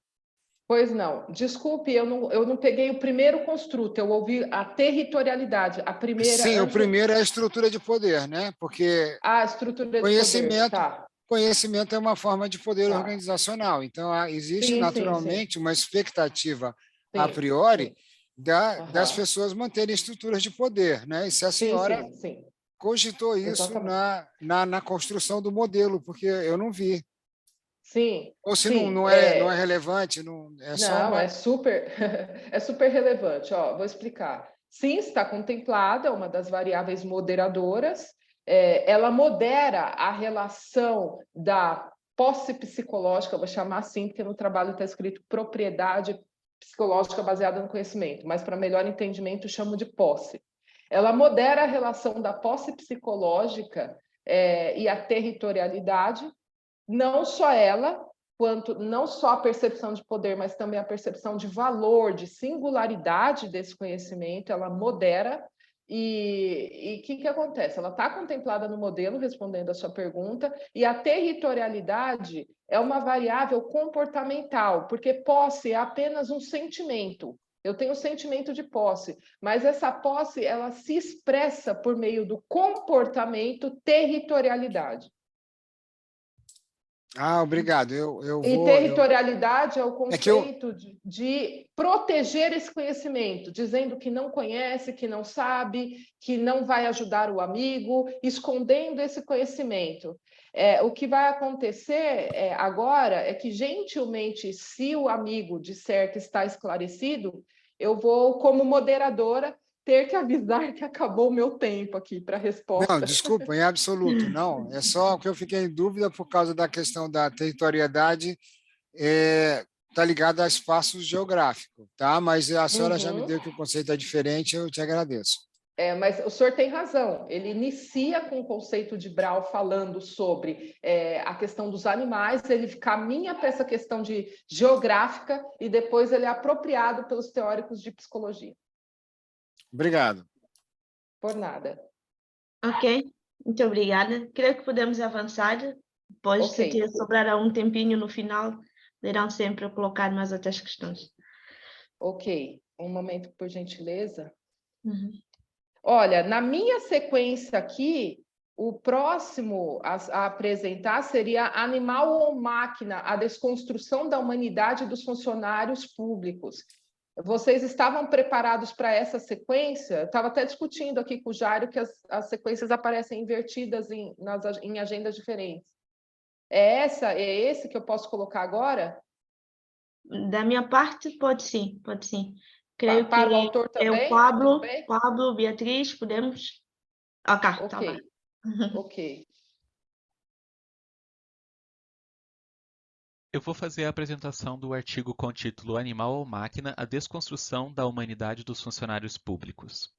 Pois não. Desculpe, eu não peguei o primeiro construto, eu ouvi a territorialidade, a primeira... Sim, o antes- primeiro é a estrutura de poder, né? Porque A estrutura de poder, tá. conhecimento é uma forma de poder Tá. organizacional. Então, existe Sim, sim, sim. naturalmente uma expectativa a Sim, priori sim. das Aham. pessoas manterem estruturas de poder, né? E se a Sim, senhora sim, sim. cogitou isso Exatamente. na construção do modelo, porque eu não vi. Sim, Ou se sim. não é relevante, não, é só Não, uma. é super, é super relevante. Ó, vou explicar. Sim, está contemplada uma das variáveis moderadoras. Ela modera a relação da posse psicológica, vou chamar assim, porque no trabalho está escrito propriedade psicológica baseada no conhecimento, mas para melhor entendimento chamo de posse. Ela modera a relação da posse psicológica e a territorialidade, não só ela, quanto não só a percepção de poder, mas também a percepção de valor, de singularidade desse conhecimento, ela modera. E o que acontece? Ela está contemplada no modelo, respondendo a sua pergunta, e a territorialidade é uma variável comportamental, porque posse é apenas um sentimento. Eu tenho sentimento de posse, mas essa posse ela se expressa por meio do comportamento territorialidade. Obrigado. Eu E vou. territorialidade é o É que eu. conceito de proteger esse conhecimento, dizendo que não conhece, que não sabe, que não vai ajudar o amigo, escondendo esse conhecimento. O que vai acontecer agora é que, gentilmente, se o amigo disser que está esclarecido, eu vou, como moderadora, ter que avisar que acabou o meu tempo aqui para a Não, resposta. desculpa, em absoluto, não. É só que eu fiquei em dúvida por causa da questão da territorialidade, está ligada a espaços geográficos, tá? Mas a senhora já me Uhum. deu que o conceito é diferente, eu te agradeço. Mas o senhor tem razão. Ele inicia com o conceito de Brau falando sobre a questão dos animais, ele caminha para essa questão de geográfica e depois ele é apropriado pelos teóricos de psicologia. Obrigado. Por nada. Ok, muito obrigada. Creio que podemos avançar. Depois, Ok. se sobrar um tempinho no final, poderão sempre colocar mais outras questões. Ok. Um momento, por gentileza. Uhum. Olha, na minha sequência aqui, o próximo a apresentar seria Animal ou Máquina, a desconstrução da humanidade dos funcionários públicos. Vocês estavam preparados para essa sequência? Eu estava até discutindo aqui com o Jairo que as sequências aparecem invertidas em agendas diferentes. É esse que eu posso colocar agora? Da minha parte, pode sim, pode sim. Creio que Para o autor é o também? Tudo bem? Pablo, Beatriz, podemos? Ok, tá Ok, bem. ok. Eu vou fazer a apresentação do artigo com o título Animal ou Máquina, a desconstrução da humanidade dos funcionários públicos.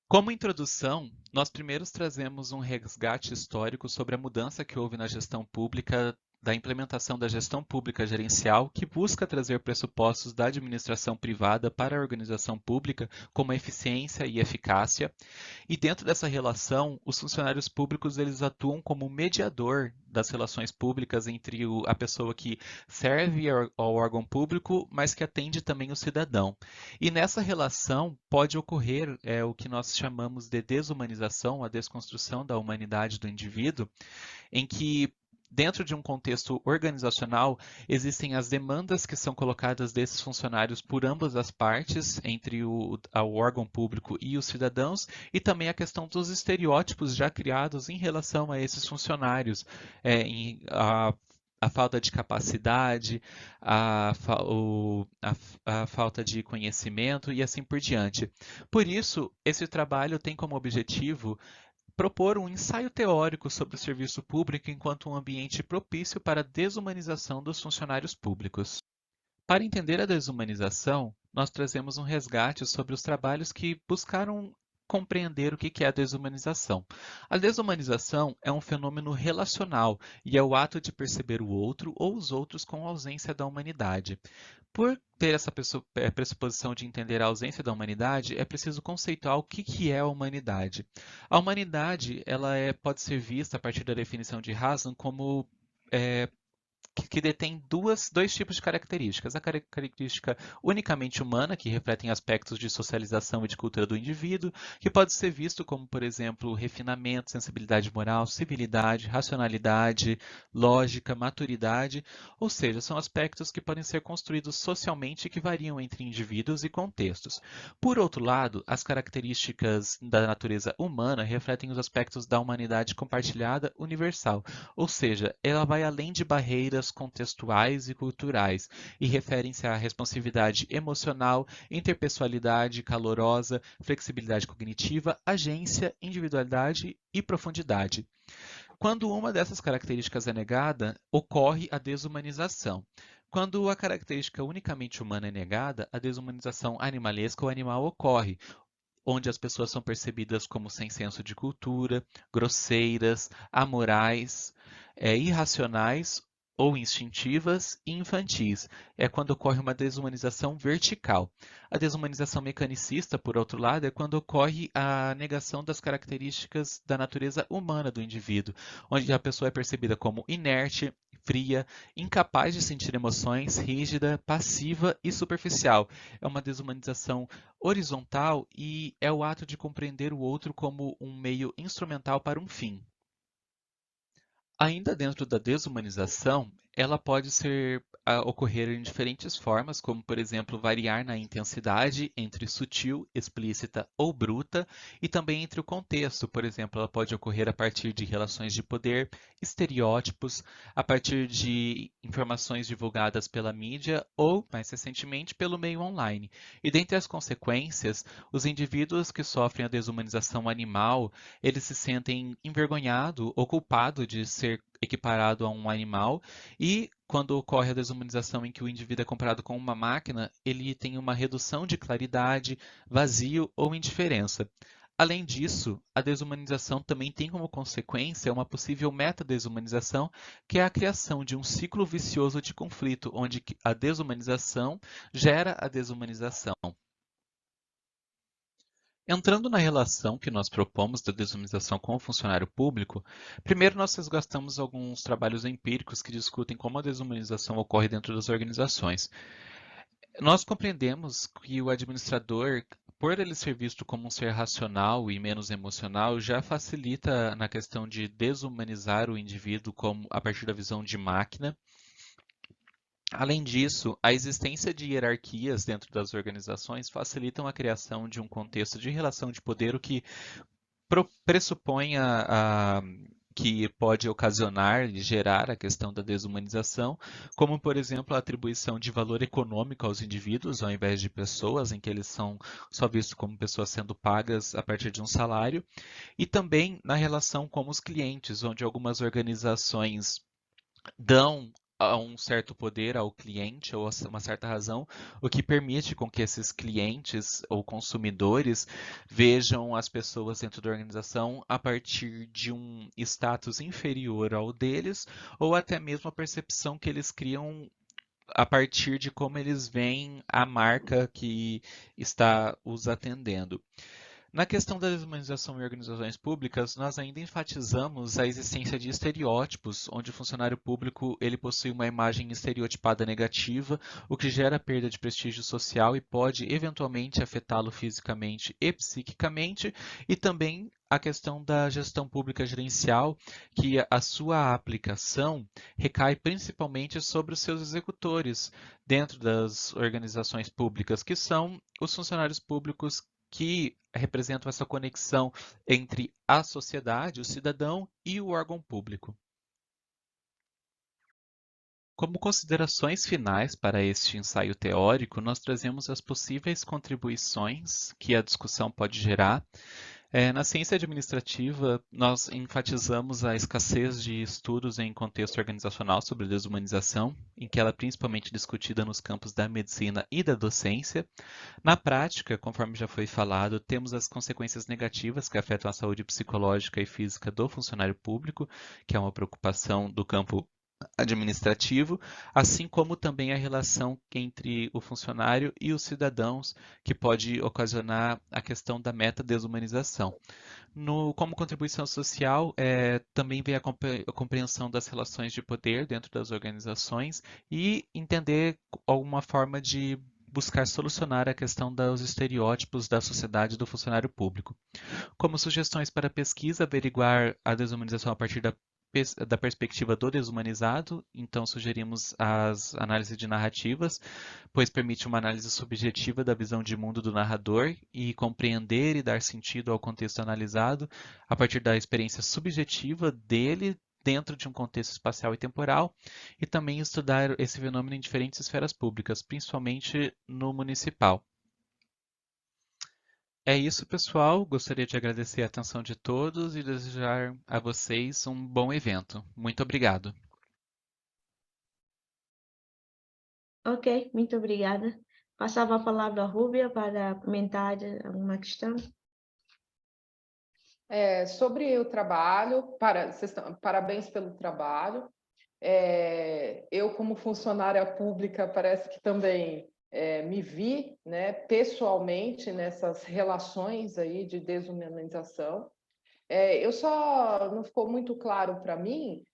Como introdução, nós primeiros trazemos um resgate histórico sobre a mudança que houve na gestão pública, da implementação da gestão pública gerencial, que busca trazer pressupostos da administração privada para a organização pública, como eficiência e eficácia. E dentro dessa relação, os funcionários públicos eles atuam como mediador das relações públicas entre a pessoa que serve ao órgão público, mas que atende também o cidadão. E nessa relação pode ocorrer o que nós chamamos de desumanização, a desconstrução da humanidade do indivíduo, em que dentro de um contexto organizacional, existem as demandas que são colocadas desses funcionários por ambas as partes, entre o órgão público e os cidadãos, e também a questão dos estereótipos já criados em relação a esses funcionários, a falta de capacidade, a falta de conhecimento e assim por diante. Por isso, esse trabalho tem como objetivo propor um ensaio teórico sobre o serviço público enquanto um ambiente propício para a desumanização dos funcionários públicos. Para entender a desumanização, nós trazemos um resgate sobre os trabalhos que buscaram compreender o que é a desumanização. A desumanização é um fenômeno relacional e é o ato de perceber o outro ou os outros com ausência da humanidade. Por ter essa pressuposição de entender a ausência da humanidade, é preciso conceituar o que é a humanidade. A humanidade pode ser vista, a partir da definição de Hasan, como que detém dois tipos de características. A característica unicamente humana, que refletem aspectos de socialização e de cultura do indivíduo, que pode ser visto como, por exemplo, refinamento, sensibilidade moral, civilidade, racionalidade, lógica, maturidade, ou seja, são aspectos que podem ser construídos socialmente e que variam entre indivíduos e contextos. Por outro lado, as características da natureza humana refletem os aspectos da humanidade compartilhada universal, ou seja, ela vai além de barreiras contextuais e culturais e referem-se à responsividade emocional, interpessoalidade calorosa, flexibilidade cognitiva, agência, individualidade e profundidade. Quando uma dessas características é negada, ocorre a desumanização. Quando a característica unicamente humana é negada, a desumanização animalesca ou animal ocorre, onde as pessoas são percebidas como sem senso de cultura, grosseiras, amorais, irracionais ou instintivas e infantis. É quando ocorre uma desumanização vertical. A desumanização mecanicista, por outro lado, é quando ocorre a negação das características da natureza humana do indivíduo, onde a pessoa é percebida como inerte, fria, incapaz de sentir emoções, rígida, passiva e superficial. É uma desumanização horizontal e é o ato de compreender o outro como um meio instrumental para um fim. Ainda dentro da desumanização, ela pode ocorrer em diferentes formas, como, por exemplo, variar na intensidade entre sutil, explícita ou bruta, e também entre o contexto. Por exemplo, ela pode ocorrer a partir de relações de poder, estereótipos, a partir de informações divulgadas pela mídia ou, mais recentemente, pelo meio online. E dentre as consequências, os indivíduos que sofrem a desumanização animal, eles se sentem envergonhados ou culpados de ser equiparado a um animal, e quando ocorre a desumanização em que o indivíduo é comparado com uma máquina, ele tem uma redução de claridade, vazio ou indiferença. Além disso, a desumanização também tem como consequência uma possível meta-desumanização, que é a criação de um ciclo vicioso de conflito, onde a desumanização gera a desumanização. Entrando na relação que nós propomos da desumanização com o funcionário público, primeiro nós resgatamos alguns trabalhos empíricos que discutem como a desumanização ocorre dentro das organizações. Nós compreendemos que o administrador, por ele ser visto como um ser racional e menos emocional, já facilita na questão de desumanizar o indivíduo a partir da visão de máquina. Além disso, a existência de hierarquias dentro das organizações facilitam a criação de um contexto de relação de poder, o que pressupõe que pode ocasionar e gerar a questão da desumanização, como, por exemplo, a atribuição de valor econômico aos indivíduos, ao invés de pessoas, em que eles são só vistos como pessoas sendo pagas a partir de um salário, e também na relação com os clientes, onde algumas organizações dão um certo poder ao cliente ou uma certa razão, o que permite com que esses clientes ou consumidores vejam as pessoas dentro da organização a partir de um status inferior ao deles, ou até mesmo a percepção que eles criam a partir de como eles veem a marca que está os atendendo. Na questão da desumanização em organizações públicas, nós ainda enfatizamos a existência de estereótipos, onde o funcionário público ele possui uma imagem estereotipada negativa, o que gera perda de prestígio social e pode eventualmente afetá-lo fisicamente e psiquicamente, e também a questão da gestão pública gerencial, que a sua aplicação recai principalmente sobre os seus executores dentro das organizações públicas, que são os funcionários públicos que representam essa conexão entre a sociedade, o cidadão e o órgão público. Como considerações finais para este ensaio teórico, nós trazemos as possíveis contribuições que a discussão pode gerar. Na ciência administrativa, nós enfatizamos a escassez de estudos em contexto organizacional sobre desumanização, em que ela é principalmente discutida nos campos da medicina e da docência. Na prática, conforme já foi falado, temos as consequências negativas que afetam a saúde psicológica e física do funcionário público, que é uma preocupação do campo administrativo, assim como também a relação entre o funcionário e os cidadãos, que pode ocasionar a questão da meta-desumanização. Como contribuição social, também vem a compreensão das relações de poder dentro das organizações e entender alguma forma de buscar solucionar a questão dos estereótipos da sociedade do funcionário público. Como sugestões para pesquisa, averiguar a desumanização a partir da perspectiva do desumanizado, então sugerimos as análises de narrativas, pois permite uma análise subjetiva da visão de mundo do narrador e compreender e dar sentido ao contexto analisado a partir da experiência subjetiva dele dentro de um contexto espacial e temporal, e também estudar esse fenômeno em diferentes esferas públicas, principalmente no municipal. É isso, pessoal. Gostaria de agradecer a atenção de todos e desejar a vocês um bom evento. Muito obrigado. Ok, muito obrigada. Passava a palavra à Rúbia para comentar alguma questão. Sobre o trabalho, parabéns pelo trabalho. Eu, como funcionária pública, parece que também me vi, né, pessoalmente nessas relações aí de desumanização. Eu só não ficou muito claro para mim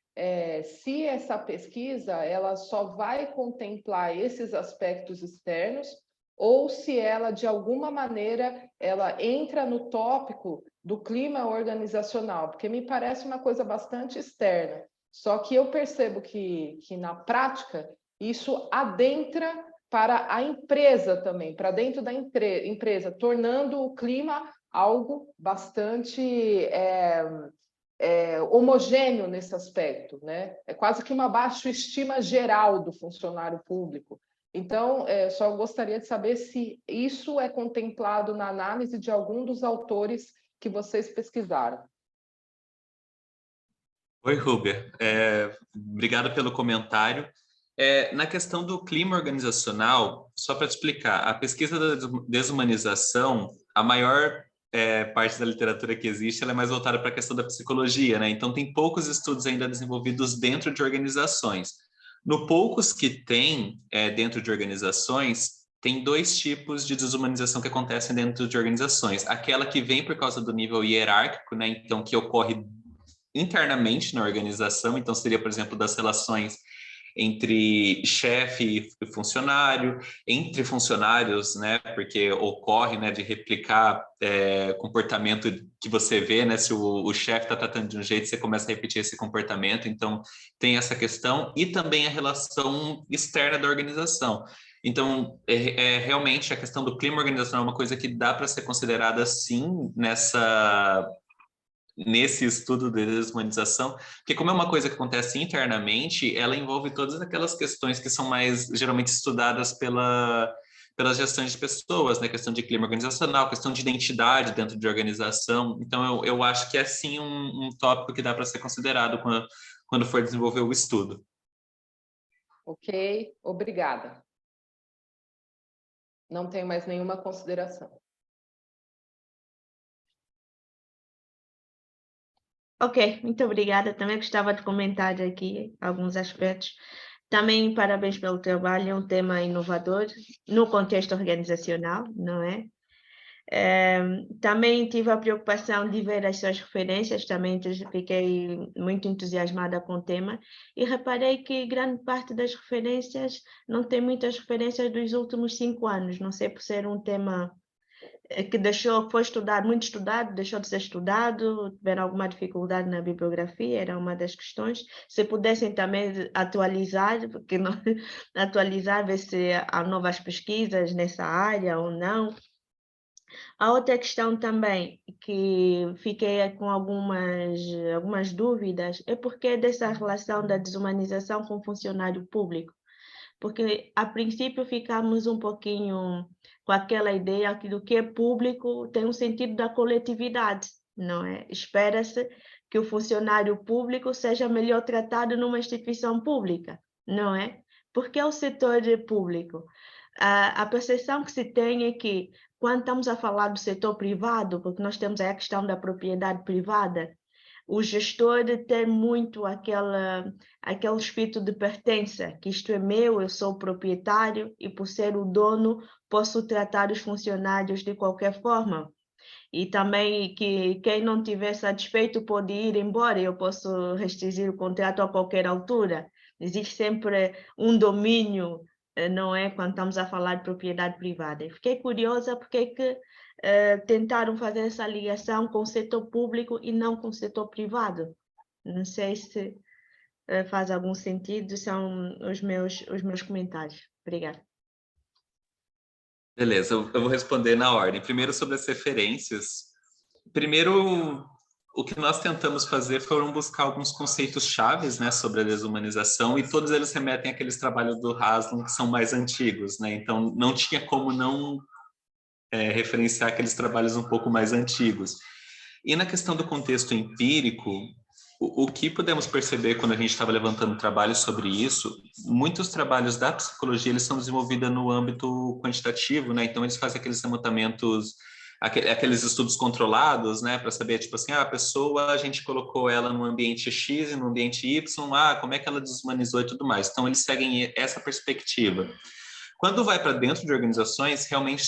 se essa pesquisa ela só vai contemplar esses aspectos externos ou se ela, de alguma maneira, ela entra no tópico do clima organizacional, porque me parece uma coisa bastante externa. Só que eu percebo que na prática, isso adentra para a empresa também, para dentro da empresa, tornando o clima algo bastante homogêneo nesse aspecto, né? É quase que uma baixa-estima geral do funcionário público. Então, só gostaria de saber se isso é contemplado na análise de algum dos autores que vocês pesquisaram. Oi, Rúbia. Obrigado pelo comentário. Na questão do clima organizacional, só para te explicar, a pesquisa da desumanização, a maior parte da literatura que existe, ela é mais voltada para a questão da psicologia, né? Então, tem poucos estudos ainda desenvolvidos dentro de organizações. No poucos que tem dentro de organizações, tem dois tipos de desumanização que acontecem dentro de organizações. Aquela que vem por causa do nível hierárquico, né? Então, que ocorre internamente na organização, então seria, por exemplo, das relações entre chefe e funcionário, entre funcionários, né, porque ocorre, né, de replicar comportamento que você vê, né, se o chefe está tratando de um jeito, você começa a repetir esse comportamento, então tem essa questão, e também a relação externa da organização. Então, realmente a questão do clima organizacional é uma coisa que dá para ser considerada, sim, nesse estudo de desumanização, porque como é uma coisa que acontece internamente, ela envolve todas aquelas questões que são mais geralmente estudadas pelas gestões de pessoas, né? Questão de clima organizacional, questão de identidade dentro de organização. Então, eu acho que é sim um tópico que dá para ser considerado quando for desenvolver o estudo. Ok, obrigada. Não tenho mais nenhuma consideração. Ok, muito obrigada. Também gostava de comentar aqui alguns aspectos. Também parabéns pelo trabalho, é um tema inovador no contexto organizacional, não é? Também tive a preocupação de ver as suas referências, também fiquei muito entusiasmada com o tema e reparei que grande parte das referências não tem muitas referências dos últimos 5 anos, não sei por ser um tema que foi muito estudado, deixou de ser estudado, tiveram alguma dificuldade na bibliografia, era uma das questões. Se pudessem também atualizar, porque não, atualizar, ver se há novas pesquisas nessa área ou não. A outra questão também que fiquei com algumas dúvidas é porque dessa relação da desumanização com o funcionário público. Porque, a princípio, ficamos um pouquinho com aquela ideia que do que é público tem um sentido da coletividade, não é? Espera-se que o funcionário público seja melhor tratado numa instituição pública, não é? Porque é o setor público. A percepção que se tem é que, quando estamos a falar do setor privado, porque nós temos aí a questão da propriedade privada, o gestor tem muito aquele espírito de pertença, que isto é meu, eu sou o proprietário e por ser o dono posso tratar os funcionários de qualquer forma. E também que quem não estiver satisfeito pode ir embora, eu posso rescindir o contrato a qualquer altura. Existe sempre um domínio, não é? Quando estamos a falar de propriedade privada. Eu fiquei curiosa porque é que tentaram fazer essa ligação com o setor público e não com o setor privado. Não sei se faz algum sentido, são os meus comentários. Obrigada. Beleza, eu vou responder na ordem. Primeiro, sobre as referências. Primeiro, o que nós tentamos fazer foram buscar alguns conceitos chaves, né, sobre a desumanização, e todos eles remetem àqueles trabalhos do Haslam que são mais antigos, né? Então, não tinha como não referenciar aqueles trabalhos um pouco mais antigos. E na questão do contexto empírico, o que podemos perceber quando a gente estava levantando trabalhos sobre isso, muitos trabalhos da psicologia, eles são desenvolvidos no âmbito quantitativo, né? Então, eles fazem aqueles levantamentos, aqueles estudos controlados, né? Para saber, tipo assim, a pessoa, a gente colocou ela no ambiente X e no ambiente Y, como é que ela desumanizou e tudo mais. Então, eles seguem essa perspectiva. Quando vai para dentro de organizações, realmente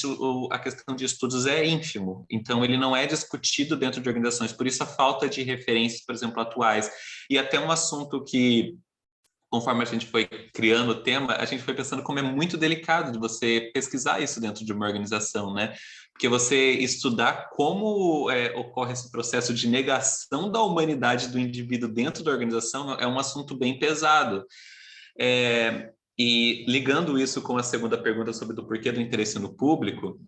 a questão de estudos é ínfimo, então ele não é discutido dentro de organizações, por isso a falta de referências, por exemplo, atuais. E até um assunto que, conforme a gente foi criando o tema, a gente foi pensando como é muito delicado de você pesquisar isso dentro de uma organização, né? Porque você estudar como ocorre esse processo de negação da humanidade do indivíduo dentro da organização é um assunto bem pesado. E ligando isso com a segunda pergunta sobre o porquê do interesse no público,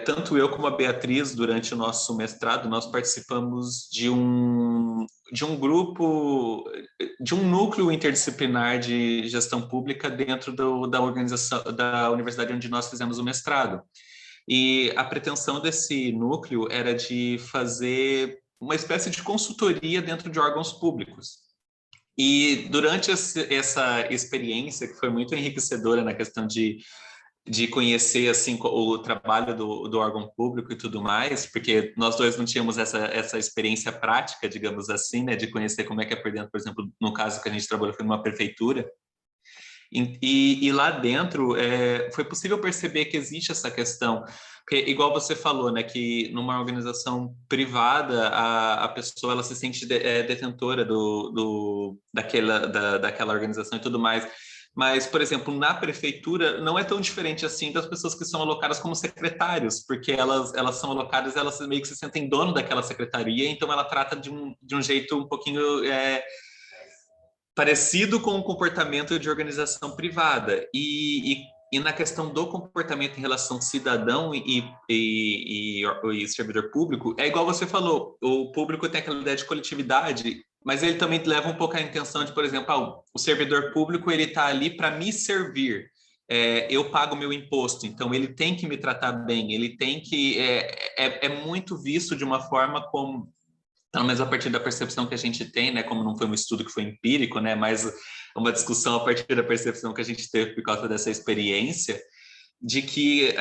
tanto eu como a Beatriz, durante o nosso mestrado, nós participamos de um grupo, de um núcleo interdisciplinar de gestão pública dentro da organização, da universidade onde nós fizemos o mestrado. E a pretensão desse núcleo era de fazer uma espécie de consultoria dentro de órgãos públicos. E durante essa experiência, que foi muito enriquecedora na questão de conhecer assim o trabalho do órgão público e tudo mais, porque nós dois não tínhamos essa experiência prática, digamos assim, né, de conhecer como é que é por dentro, por exemplo, no caso que a gente trabalhou foi numa prefeitura. E lá dentro foi possível perceber que existe essa questão, porque igual você falou, né, que numa organização privada a pessoa ela se sente detentora daquela organização e tudo mais. Mas, por exemplo, na prefeitura não é tão diferente assim das pessoas que são alocadas como secretários, porque elas são alocadas, elas meio que se sentem dono daquela secretaria, então ela trata de um jeito um pouquinho parecido com o comportamento de organização privada. E na questão do comportamento em relação cidadão e servidor público, é igual você falou, o público tem aquela ideia de coletividade, mas ele também leva um pouco a intenção de, por exemplo, o servidor público ele está ali para me servir. Eu pago meu imposto, então ele tem que me tratar bem, ele tem que... É muito visto de uma forma como... Pelo menos a partir da percepção que a gente tem, né, como não foi um estudo que foi empírico, né, mas uma discussão a partir da percepção que a gente teve por causa dessa experiência, de que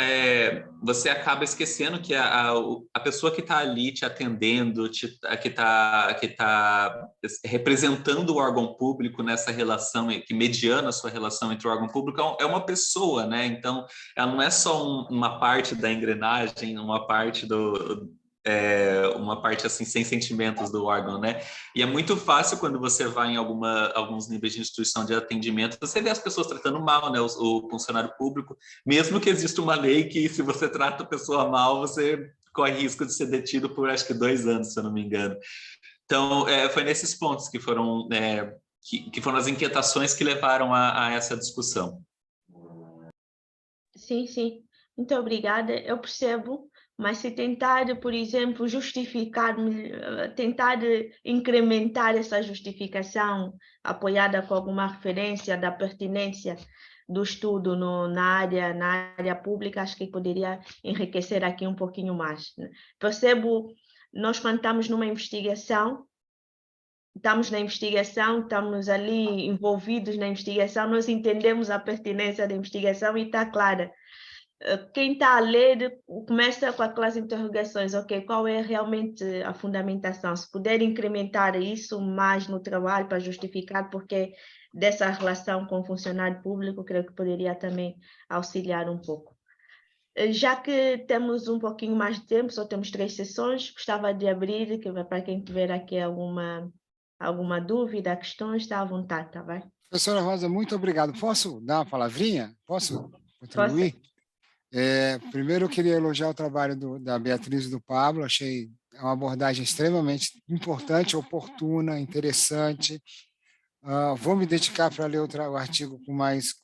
você acaba esquecendo que a pessoa que está ali te atendendo, que está representando o órgão público nessa relação, que mediana a sua relação entre o órgão público, é uma pessoa, né? Então, ela não é só uma parte da engrenagem, uma parte uma parte assim sem sentimentos do órgão, né? E é muito fácil quando você vai em alguns níveis de instituição de atendimento, você vê as pessoas tratando mal, né? O funcionário público, mesmo que exista uma lei que se você trata a pessoa mal, você corre risco de ser detido por acho que 2 anos, se eu não me engano. Então, foi nesses pontos que foram que foram as inquietações que levaram a essa discussão. Sim, sim. Muito obrigada. Eu percebo. Mas se tentar, por exemplo, tentar incrementar essa justificação apoiada com alguma referência da pertinência do estudo na área pública, acho que poderia enriquecer aqui um pouquinho mais. Percebo, nós quando estamos numa investigação, estamos ali envolvidos na investigação, nós entendemos a pertinência da investigação e está clara. quem está a ler começa com aquelas interrogações, ok, qual é realmente a fundamentação? Se puder incrementar isso mais no trabalho para justificar porque dessa relação com o funcionário público, creio que poderia também auxiliar um pouco. Já que temos um pouquinho mais de tempo, só temos 3 sessões, gostava de abrir, para quem tiver aqui alguma dúvida, questão, está à vontade, tá bem? Professora Rosa, muito obrigado. Posso dar uma palavrinha? Posso contribuir? Primeiro, eu queria elogiar o trabalho da Beatriz e do Pablo. Achei uma abordagem extremamente importante, oportuna, interessante. Vou me dedicar para ler o artigo com mais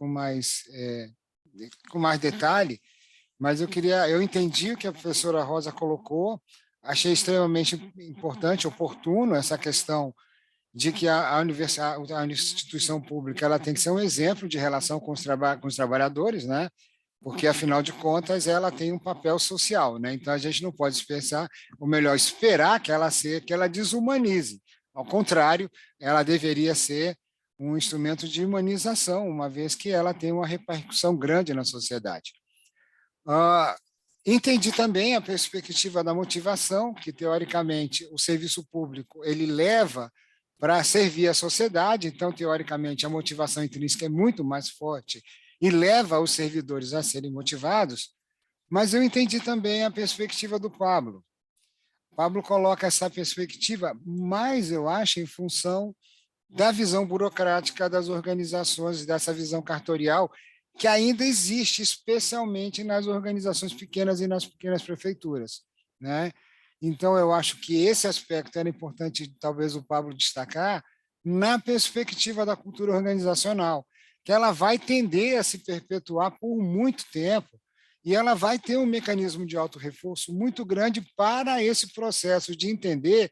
detalhe, mas eu entendi o que a professora Rosa colocou, achei extremamente importante, oportuno essa questão de que a instituição pública ela tem que ser um exemplo de relação com os trabalhadores, né? Porque, afinal de contas, ela tem um papel social, né? Então, a gente não pode pensar, ou melhor, esperar que ela desumanize. Ao contrário, ela deveria ser um instrumento de humanização, uma vez que ela tem uma repercussão grande na sociedade. Entendi também a perspectiva da motivação, que, teoricamente, o serviço público ele leva para servir a sociedade, então, teoricamente, a motivação intrínseca é muito mais forte e leva os servidores a serem motivados, mas eu entendi também a perspectiva do Pablo. Pablo coloca essa perspectiva, mas eu acho em função da visão burocrática das organizações, dessa visão cartorial, que ainda existe, especialmente nas organizações pequenas e nas pequenas prefeituras, né? Então, eu acho que esse aspecto era importante, talvez, o Pablo destacar, na perspectiva da cultura organizacional, que ela vai tender a se perpetuar por muito tempo e ela vai ter um mecanismo de autorreforço muito grande para esse processo de entender,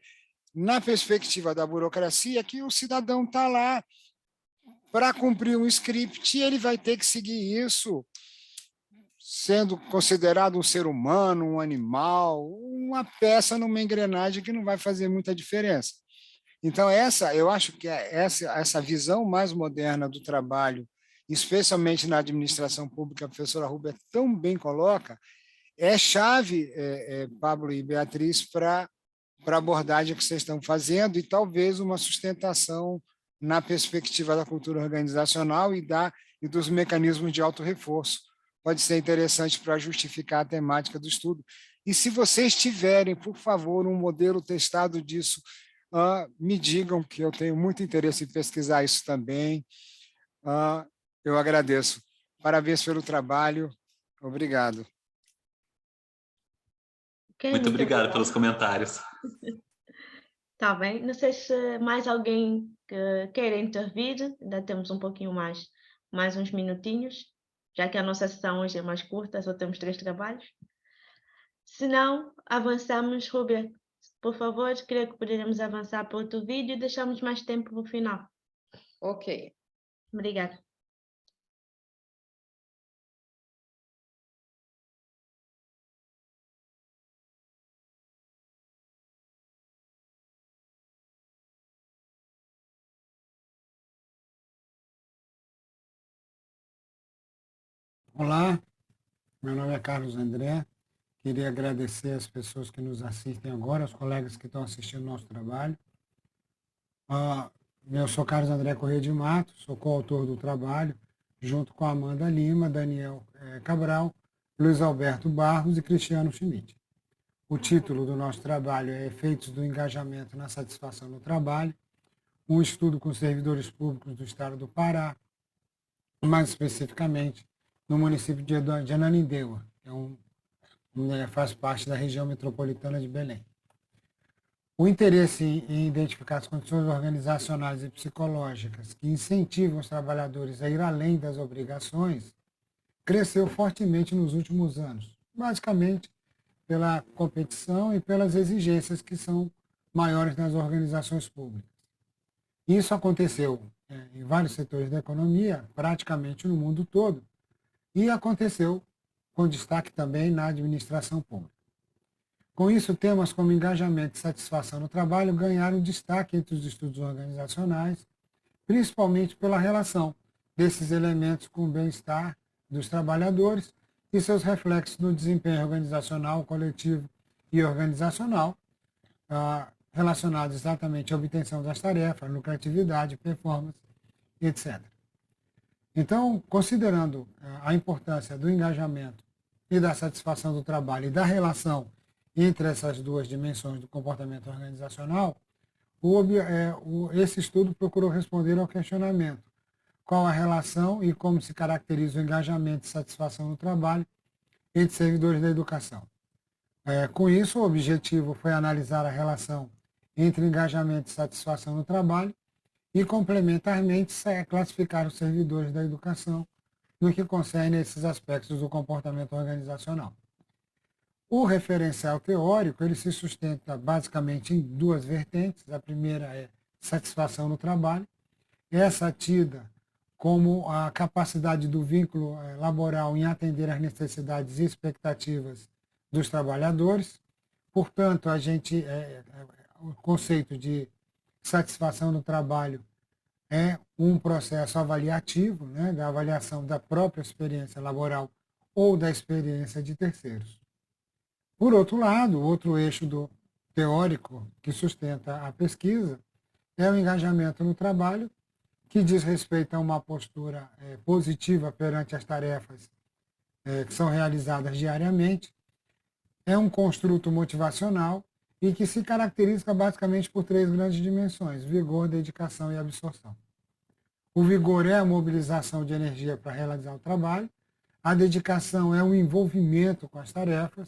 na perspectiva da burocracia, que o cidadão está lá para cumprir um script e ele vai ter que seguir isso, sendo considerado um ser humano, um animal, uma peça numa engrenagem que não vai fazer muita diferença. Então, eu acho que essa visão mais moderna do trabalho, especialmente na administração pública, a professora Rubia tão bem coloca, é chave, Pablo e Beatriz, para a abordagem que vocês estão fazendo e talvez uma sustentação na perspectiva da cultura organizacional e dos mecanismos de autorreforço. Pode ser interessante para justificar a temática do estudo. E se vocês tiverem, por favor, um modelo testado disso, me digam, que eu tenho muito interesse em pesquisar isso também. Eu agradeço. Parabéns pelo trabalho. Obrigado. Muito obrigado pelos comentários. Tá bem. Não sei se mais alguém queira intervir. Ainda temos um pouquinho mais uns minutinhos, já que a nossa sessão hoje é mais curta, só temos 3 trabalhos. Se não, avançamos, Rúbia. Por favor, creio que poderíamos avançar para outro vídeo e deixamos mais tempo no final. Ok. Obrigada. Olá, meu nome é Carlos André. Queria agradecer as pessoas que nos assistem agora, os colegas que estão assistindo o nosso trabalho. Eu sou Carlos André Corrêa de Matos, sou coautor do trabalho, junto com Amanda Lima, Daniel Cabral, Luiz Alberto Barros e Cristiano Schmidt. O título do nosso trabalho é Efeitos do Engajamento na Satisfação no Trabalho, um estudo com servidores públicos do estado do Pará, mais especificamente no município de Ananindeua, que faz parte da região metropolitana de Belém. O interesse em identificar as condições organizacionais e psicológicas que incentivam os trabalhadores a ir além das obrigações cresceu fortemente nos últimos anos, basicamente pela competição e pelas exigências que são maiores nas organizações públicas. Isso aconteceu em vários setores da economia, praticamente no mundo todo, e aconteceu com destaque também na administração pública. Com isso, temas como engajamento e satisfação no trabalho ganharam destaque entre os estudos organizacionais, principalmente pela relação desses elementos com o bem-estar dos trabalhadores e seus reflexos no desempenho organizacional, coletivo e organizacional, relacionados exatamente à obtenção das tarefas, lucratividade, performance, etc. Então, considerando a importância do engajamento e da satisfação do trabalho e da relação entre essas duas dimensões do comportamento organizacional, esse estudo procurou responder ao questionamento: qual a relação e como se caracteriza o engajamento e satisfação no trabalho entre servidores da educação. Com isso, o objetivo foi analisar a relação entre engajamento e satisfação no trabalho e, complementarmente, classificar os servidores da educação no que concerne a esses aspectos do comportamento organizacional. O referencial teórico ele se sustenta basicamente em duas vertentes. A primeira é satisfação no trabalho, essa tida como a capacidade do vínculo laboral em atender às necessidades e expectativas dos trabalhadores. Portanto, o conceito de satisfação no trabalho é um processo avaliativo, né, da avaliação da própria experiência laboral ou da experiência de terceiros. Por outro lado, outro eixo teórico que sustenta a pesquisa é o engajamento no trabalho, que diz respeito a uma postura positiva perante as tarefas que são realizadas diariamente. É um construto motivacional e que se caracteriza basicamente por três grandes dimensões: vigor, dedicação e absorção. O vigor é a mobilização de energia para realizar o trabalho, a dedicação é o envolvimento com as tarefas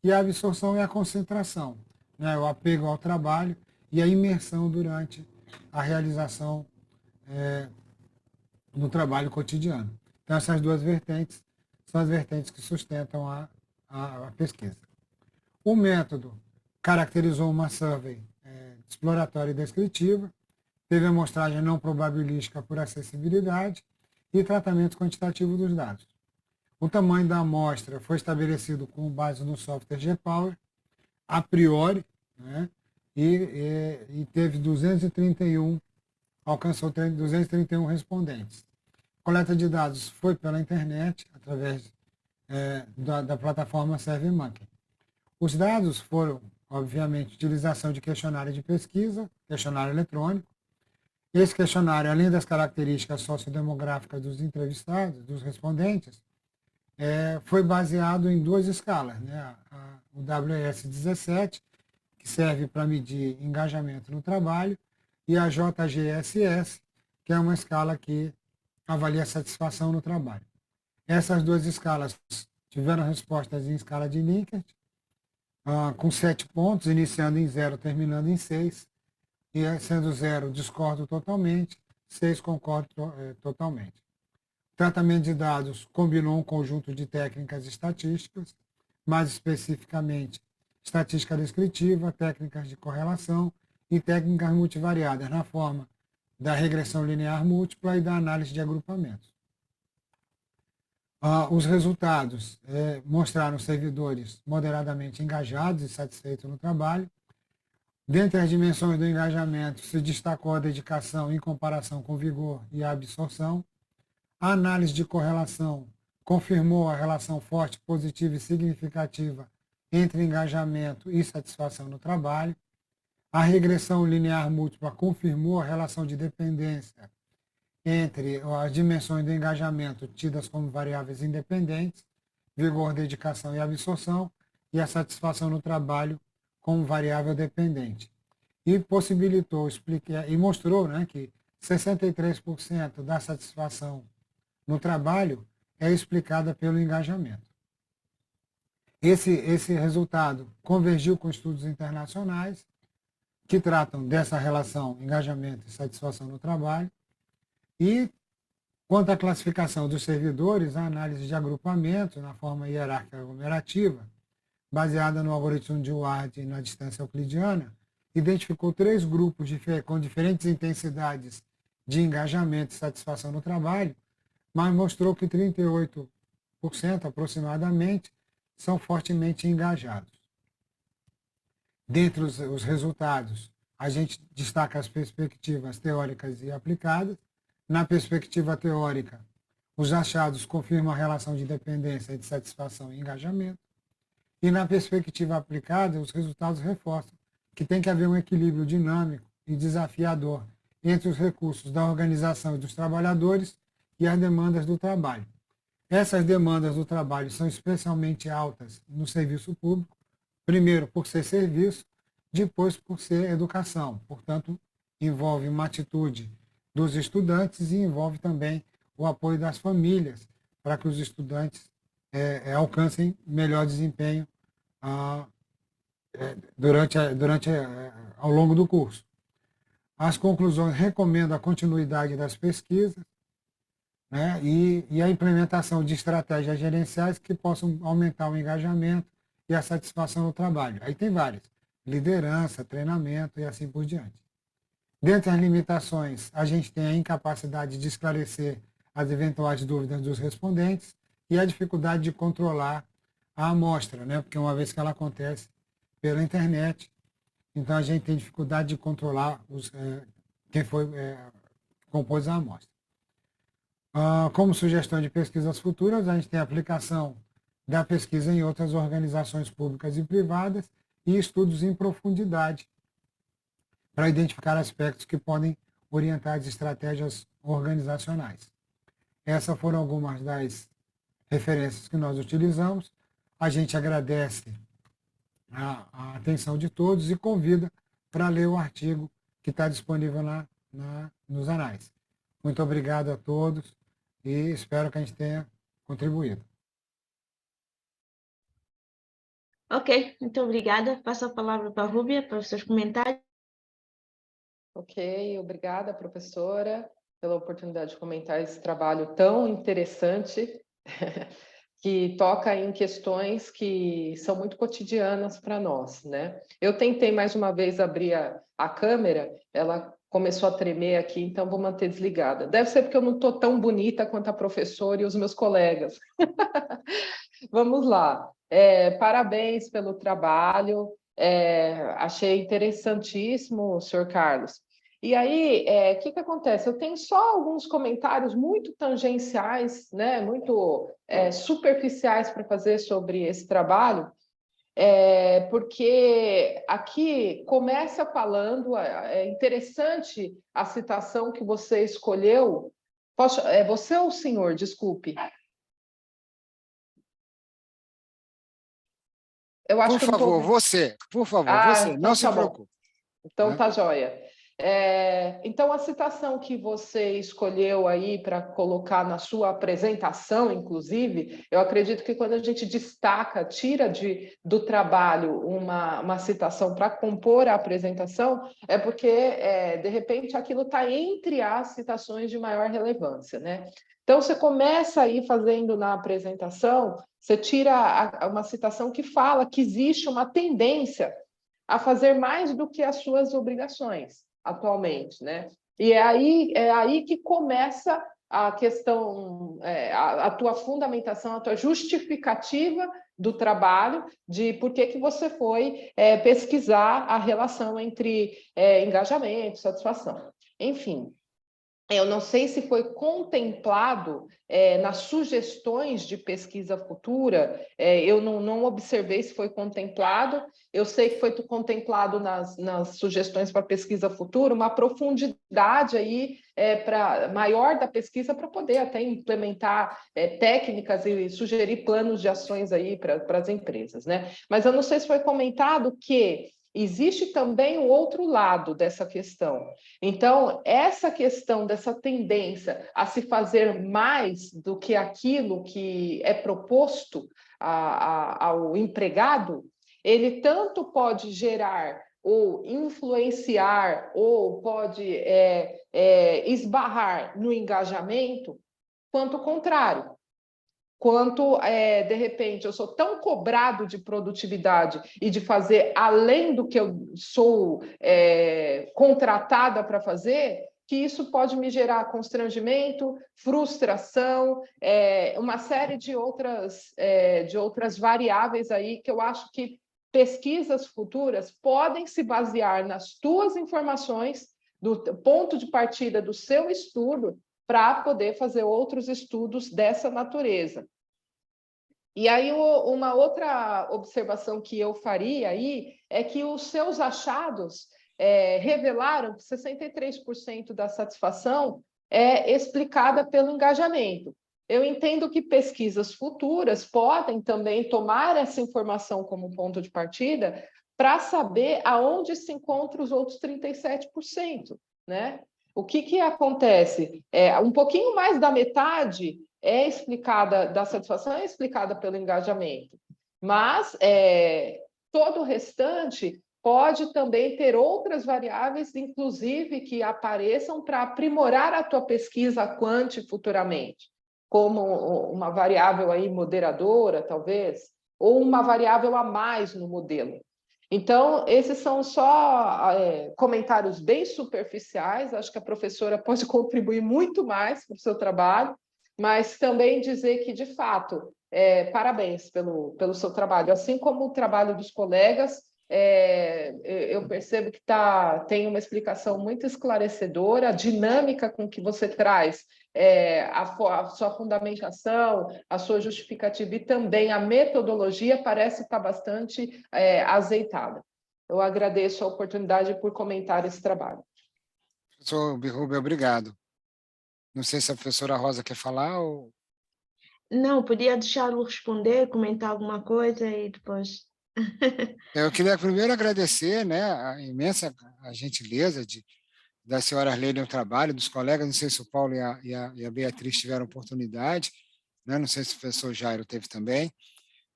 e a absorção é a concentração, né, o apego ao trabalho e a imersão durante a realização no trabalho cotidiano. Então, essas duas vertentes são as vertentes que sustentam a pesquisa. O método caracterizou uma survey exploratória e descritiva, teve amostragem não probabilística por acessibilidade e tratamento quantitativo dos dados. O tamanho da amostra foi estabelecido com base no software GPower, a priori, né, e teve 231, alcançou 231 respondentes. A coleta de dados foi pela internet, através da plataforma SurveyMonkey. Os dados foram, obviamente, utilização de questionário de pesquisa, questionário eletrônico. Esse questionário, além das características sociodemográficas dos entrevistados, dos respondentes, foi baseado em duas escalas, né? O WS17, que serve para medir engajamento no trabalho, e a JGSS, que é uma escala que avalia satisfação no trabalho. Essas duas escalas tiveram respostas em escala de Likert, com 7 pontos, iniciando em 0, terminando em 6, e sendo 0, discordo totalmente, 6, concordo totalmente. O tratamento de dados combinou um conjunto de técnicas estatísticas, mais especificamente estatística descritiva, técnicas de correlação e técnicas multivariadas na forma da regressão linear múltipla e da análise de agrupamentos. Os resultados mostraram servidores moderadamente engajados e satisfeitos no trabalho. Dentre as dimensões do engajamento, se destacou a dedicação em comparação com o vigor e a absorção. A análise de correlação confirmou a relação forte, positiva e significativa entre engajamento e satisfação no trabalho. A regressão linear múltipla confirmou a relação de dependência entre as dimensões do engajamento tidas como variáveis independentes, vigor, dedicação e absorção, e a satisfação no trabalho como variável dependente. E possibilitou explicar e mostrou, né, que 63% da satisfação no trabalho é explicada pelo engajamento. Esse resultado convergiu com estudos internacionais que tratam dessa relação engajamento e satisfação no trabalho. E, quanto à classificação dos servidores, a análise de agrupamento na forma hierárquica aglomerativa, baseada no algoritmo de Ward e na distância euclidiana, identificou 3 grupos com diferentes intensidades de engajamento e satisfação no trabalho, mas mostrou que 38% aproximadamente são fortemente engajados. Dentre os resultados, a gente destaca as perspectivas teóricas e aplicadas. Na perspectiva teórica, Os achados confirmam a relação de dependência, de satisfação e engajamento. E na perspectiva aplicada, os resultados reforçam que tem que haver um equilíbrio dinâmico e desafiador entre os recursos da organização e dos trabalhadores e as demandas do trabalho. Essas demandas do trabalho são especialmente altas no serviço público, primeiro por ser serviço, depois por ser educação. Portanto, envolve uma atitude dos estudantes e envolve também o apoio das famílias para que os estudantes alcancem melhor desempenho ao longo do curso. As conclusões recomendam a continuidade das pesquisas, né, e a implementação de estratégias gerenciais que possam aumentar o engajamento e a satisfação no trabalho. Aí tem várias: liderança, treinamento e assim por diante. Dentre as limitações, a gente tem a incapacidade de esclarecer as eventuais dúvidas dos respondentes e a dificuldade de controlar a amostra, né? Porque uma vez que ela acontece pela internet, então a gente tem dificuldade de controlar quem compôs a amostra. Como sugestão de pesquisas futuras, a gente tem a aplicação da pesquisa em outras organizações públicas e privadas e estudos em profundidade para identificar aspectos que podem orientar as estratégias organizacionais. Essas foram algumas das referências que nós utilizamos. A gente agradece a atenção de todos e convida para ler o artigo que está disponível nos anais. Muito obrigado a todos e espero que a gente tenha contribuído. Ok, muito obrigada. Passo a palavra para a Rúbia para os seus comentários. Ok, obrigada, professora, pela oportunidade de comentar esse trabalho tão interessante, que toca em questões que são muito cotidianas para nós, né? Eu tentei mais uma vez abrir a câmera, ela começou a tremer aqui, então vou manter desligada. Deve ser porque eu não estou tão bonita quanto a professora e os meus colegas. Vamos lá. Parabéns pelo trabalho. Achei interessantíssimo, senhor Carlos. E aí, o que acontece? Eu tenho só alguns comentários muito tangenciais, né, muito superficiais para fazer sobre esse trabalho, porque aqui começa falando, é interessante a citação que você escolheu. Você ou o senhor? Desculpe. Eu acho Por favor, você, então não se preocupe. Então tá joia. Então, a citação que você escolheu aí para colocar na sua apresentação, inclusive, eu acredito que quando a gente destaca, tira do trabalho uma citação para compor a apresentação, é porque, de repente, aquilo está entre as citações de maior relevância, né? Então, você começa aí fazendo na apresentação, você tira uma citação que fala que existe uma tendência a fazer mais do que as suas obrigações atualmente, né? E é aí que começa a questão, a tua fundamentação, a tua justificativa do trabalho, de por que você foi pesquisar a relação entre engajamento, satisfação. Enfim, eu não sei se foi contemplado nas sugestões de pesquisa futura, eu não observei se foi contemplado, eu sei que foi contemplado nas sugestões para pesquisa futura, uma profundidade aí maior da pesquisa para poder até implementar técnicas e sugerir planos de ações aí para as empresas, né? Mas eu não sei se foi comentado que existe também o outro lado dessa questão. Então, essa questão dessa tendência a se fazer mais do que aquilo que é proposto ao empregado, ele tanto pode gerar ou influenciar ou pode esbarrar no engajamento, quanto o contrário. Quanto, de repente, eu sou tão cobrado de produtividade e de fazer além do que eu sou contratada para fazer, que isso pode me gerar constrangimento, frustração, uma série de outras variáveis aí que eu acho que pesquisas futuras podem se basear nas tuas informações, do ponto de partida do seu estudo, para poder fazer outros estudos dessa natureza. E aí, uma outra observação que eu faria aí é que os seus achados revelaram que 63% da satisfação é explicada pelo engajamento. Eu entendo que pesquisas futuras podem também tomar essa informação como ponto de partida para saber aonde se encontram os outros 37%, né? O que acontece? Um pouquinho mais da metade da satisfação é explicada pelo engajamento, mas todo o restante pode também ter outras variáveis, inclusive que apareçam para aprimorar a tua pesquisa quant futuramente, como uma variável aí moderadora, talvez, ou uma variável a mais no modelo. Então, esses são só comentários bem superficiais, acho que a professora pode contribuir muito mais para o seu trabalho, mas também dizer que, de fato, parabéns pelo seu trabalho, assim como o trabalho dos colegas, eu percebo que tem uma explicação muito esclarecedora, a dinâmica com que você traz a sua fundamentação, a sua justificativa e também a metodologia parece estar bastante azeitada. Eu agradeço a oportunidade por comentar esse trabalho. Professor Birrubi, obrigado. Não sei se a professora Rosa quer falar ou... Não, podia deixá-lo responder, comentar alguma coisa e depois... Eu queria primeiro agradecer, né, a imensa gentileza das senhoras lerem o trabalho, dos colegas, não sei se o Paulo e a Beatriz tiveram oportunidade, né, não sei se o professor Jairo teve também,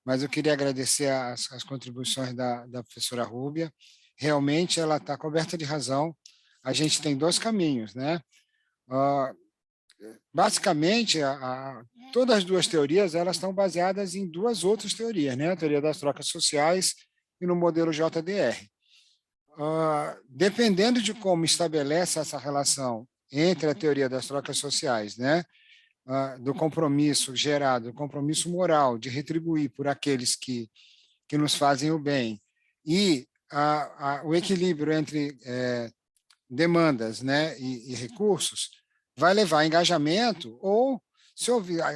mas eu queria agradecer as contribuições da professora Rúbia. Realmente ela está coberta de razão, a gente tem dois caminhos, né? Basicamente, todas as duas teorias elas estão baseadas em duas outras teorias, né? A teoria das trocas sociais e no modelo JDR. Dependendo de como estabelece essa relação entre a teoria das trocas sociais, né? Do compromisso gerado, do compromisso moral de retribuir por aqueles que nos fazem o bem e o equilíbrio entre demandas, né, e recursos, vai levar a engajamento, ou,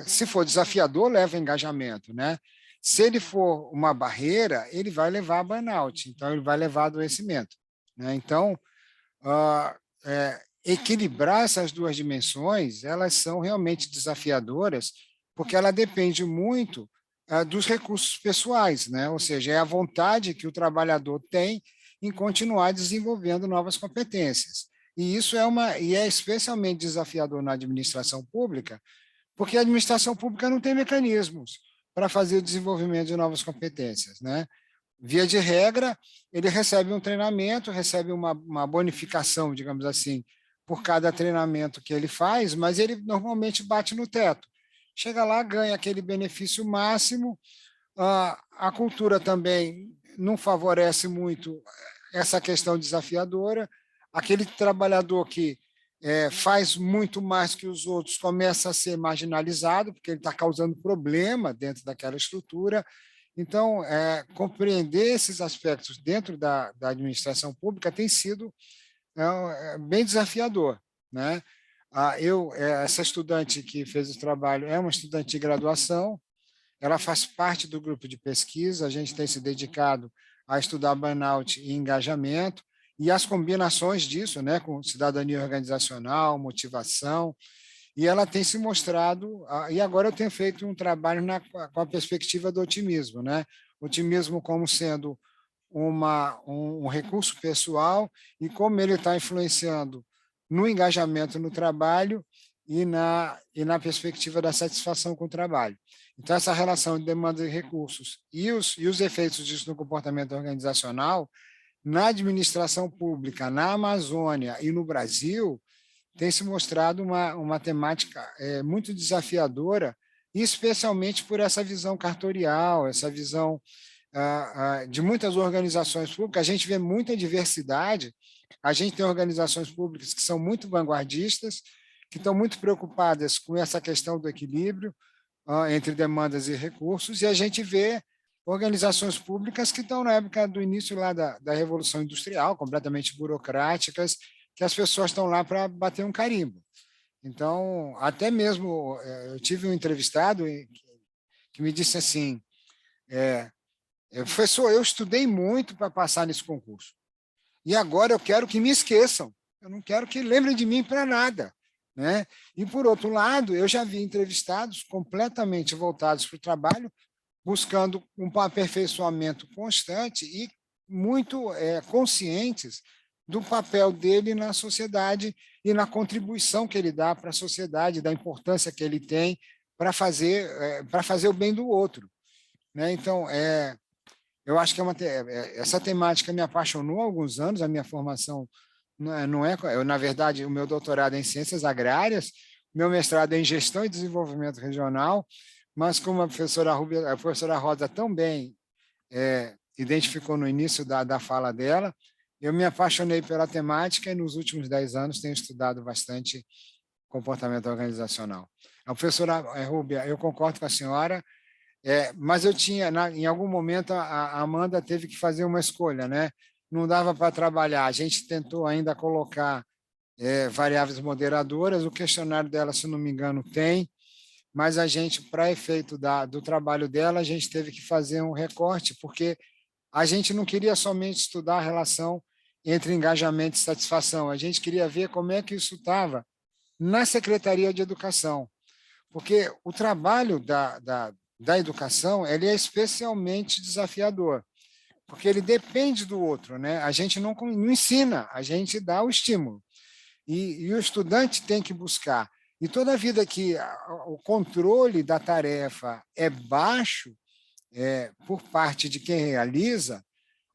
se for desafiador, leva a engajamento, né? Se ele for uma barreira, ele vai levar a burnout, então ele vai levar a adoecimento, né? Então, equilibrar essas duas dimensões, elas são realmente desafiadoras, porque ela depende muito dos recursos pessoais, né? Ou seja, é a vontade que o trabalhador tem em continuar desenvolvendo novas competências. E isso é especialmente desafiador na administração pública, porque a administração pública não tem mecanismos para fazer o desenvolvimento de novas competências, né? Via de regra, ele recebe um treinamento, recebe uma bonificação, digamos assim, por cada treinamento que ele faz, mas ele normalmente bate no teto. Chega lá, ganha aquele benefício máximo, a cultura também não favorece muito essa questão desafiadora, aquele trabalhador que faz muito mais que os outros começa a ser marginalizado, porque ele está causando problema dentro daquela estrutura. Então, compreender esses aspectos dentro da administração pública tem sido bem desafiador, né? Essa estudante que fez o trabalho é uma estudante de graduação, ela faz parte do grupo de pesquisa, a gente tem se dedicado a estudar burnout e engajamento, e as combinações disso, né, com cidadania organizacional, motivação, e ela tem se mostrado, e agora eu tenho feito um trabalho com a perspectiva do otimismo, né? Otimismo como sendo um recurso pessoal e como ele está influenciando no engajamento no trabalho e na perspectiva da satisfação com o trabalho. Então, essa relação de demanda de recursos e os efeitos disso no comportamento organizacional, na administração pública, na Amazônia e no Brasil, tem se mostrado uma temática muito desafiadora, especialmente por essa visão cartorial, essa visão de muitas organizações públicas. A gente vê muita diversidade, a gente tem organizações públicas que são muito vanguardistas, que estão muito preocupadas com essa questão do equilíbrio entre demandas e recursos, e a gente vê organizações públicas que estão na época do início lá da Revolução Industrial, completamente burocráticas, que as pessoas estão lá para bater um carimbo. Então, até mesmo, eu tive um entrevistado que me disse assim, professor, eu estudei muito para passar nesse concurso, e agora eu quero que me esqueçam, eu não quero que lembrem de mim para nada. Né? E, por outro lado, eu já vi entrevistados completamente voltados para o trabalho, buscando um aperfeiçoamento constante e muito conscientes do papel dele na sociedade e na contribuição que ele dá para a sociedade, da importância que ele tem para fazer o bem do outro. Né? Então, eu acho que essa temática me apaixonou há alguns anos, a minha formação na verdade, o meu doutorado é em Ciências Agrárias, meu mestrado é em Gestão e Desenvolvimento Regional, mas como a professora Rosa tão bem identificou no início da fala dela, eu me apaixonei pela temática e nos últimos 10 anos tenho estudado bastante comportamento organizacional. A professora Rúbia, eu concordo com a senhora, mas eu tinha, em algum momento, a Amanda teve que fazer uma escolha, né? Não dava para trabalhar, a gente tentou ainda colocar variáveis moderadoras, o questionário dela, se não me engano, tem, mas a gente, para efeito do trabalho dela, a gente teve que fazer um recorte, porque a gente não queria somente estudar a relação entre engajamento e satisfação, a gente queria ver como é que isso estava na Secretaria de Educação, porque o trabalho da educação ele é especialmente desafiador, porque ele depende do outro, né? A gente não ensina, a gente dá o estímulo. E o estudante tem que buscar. E toda vida que o controle da tarefa é baixo por parte de quem realiza,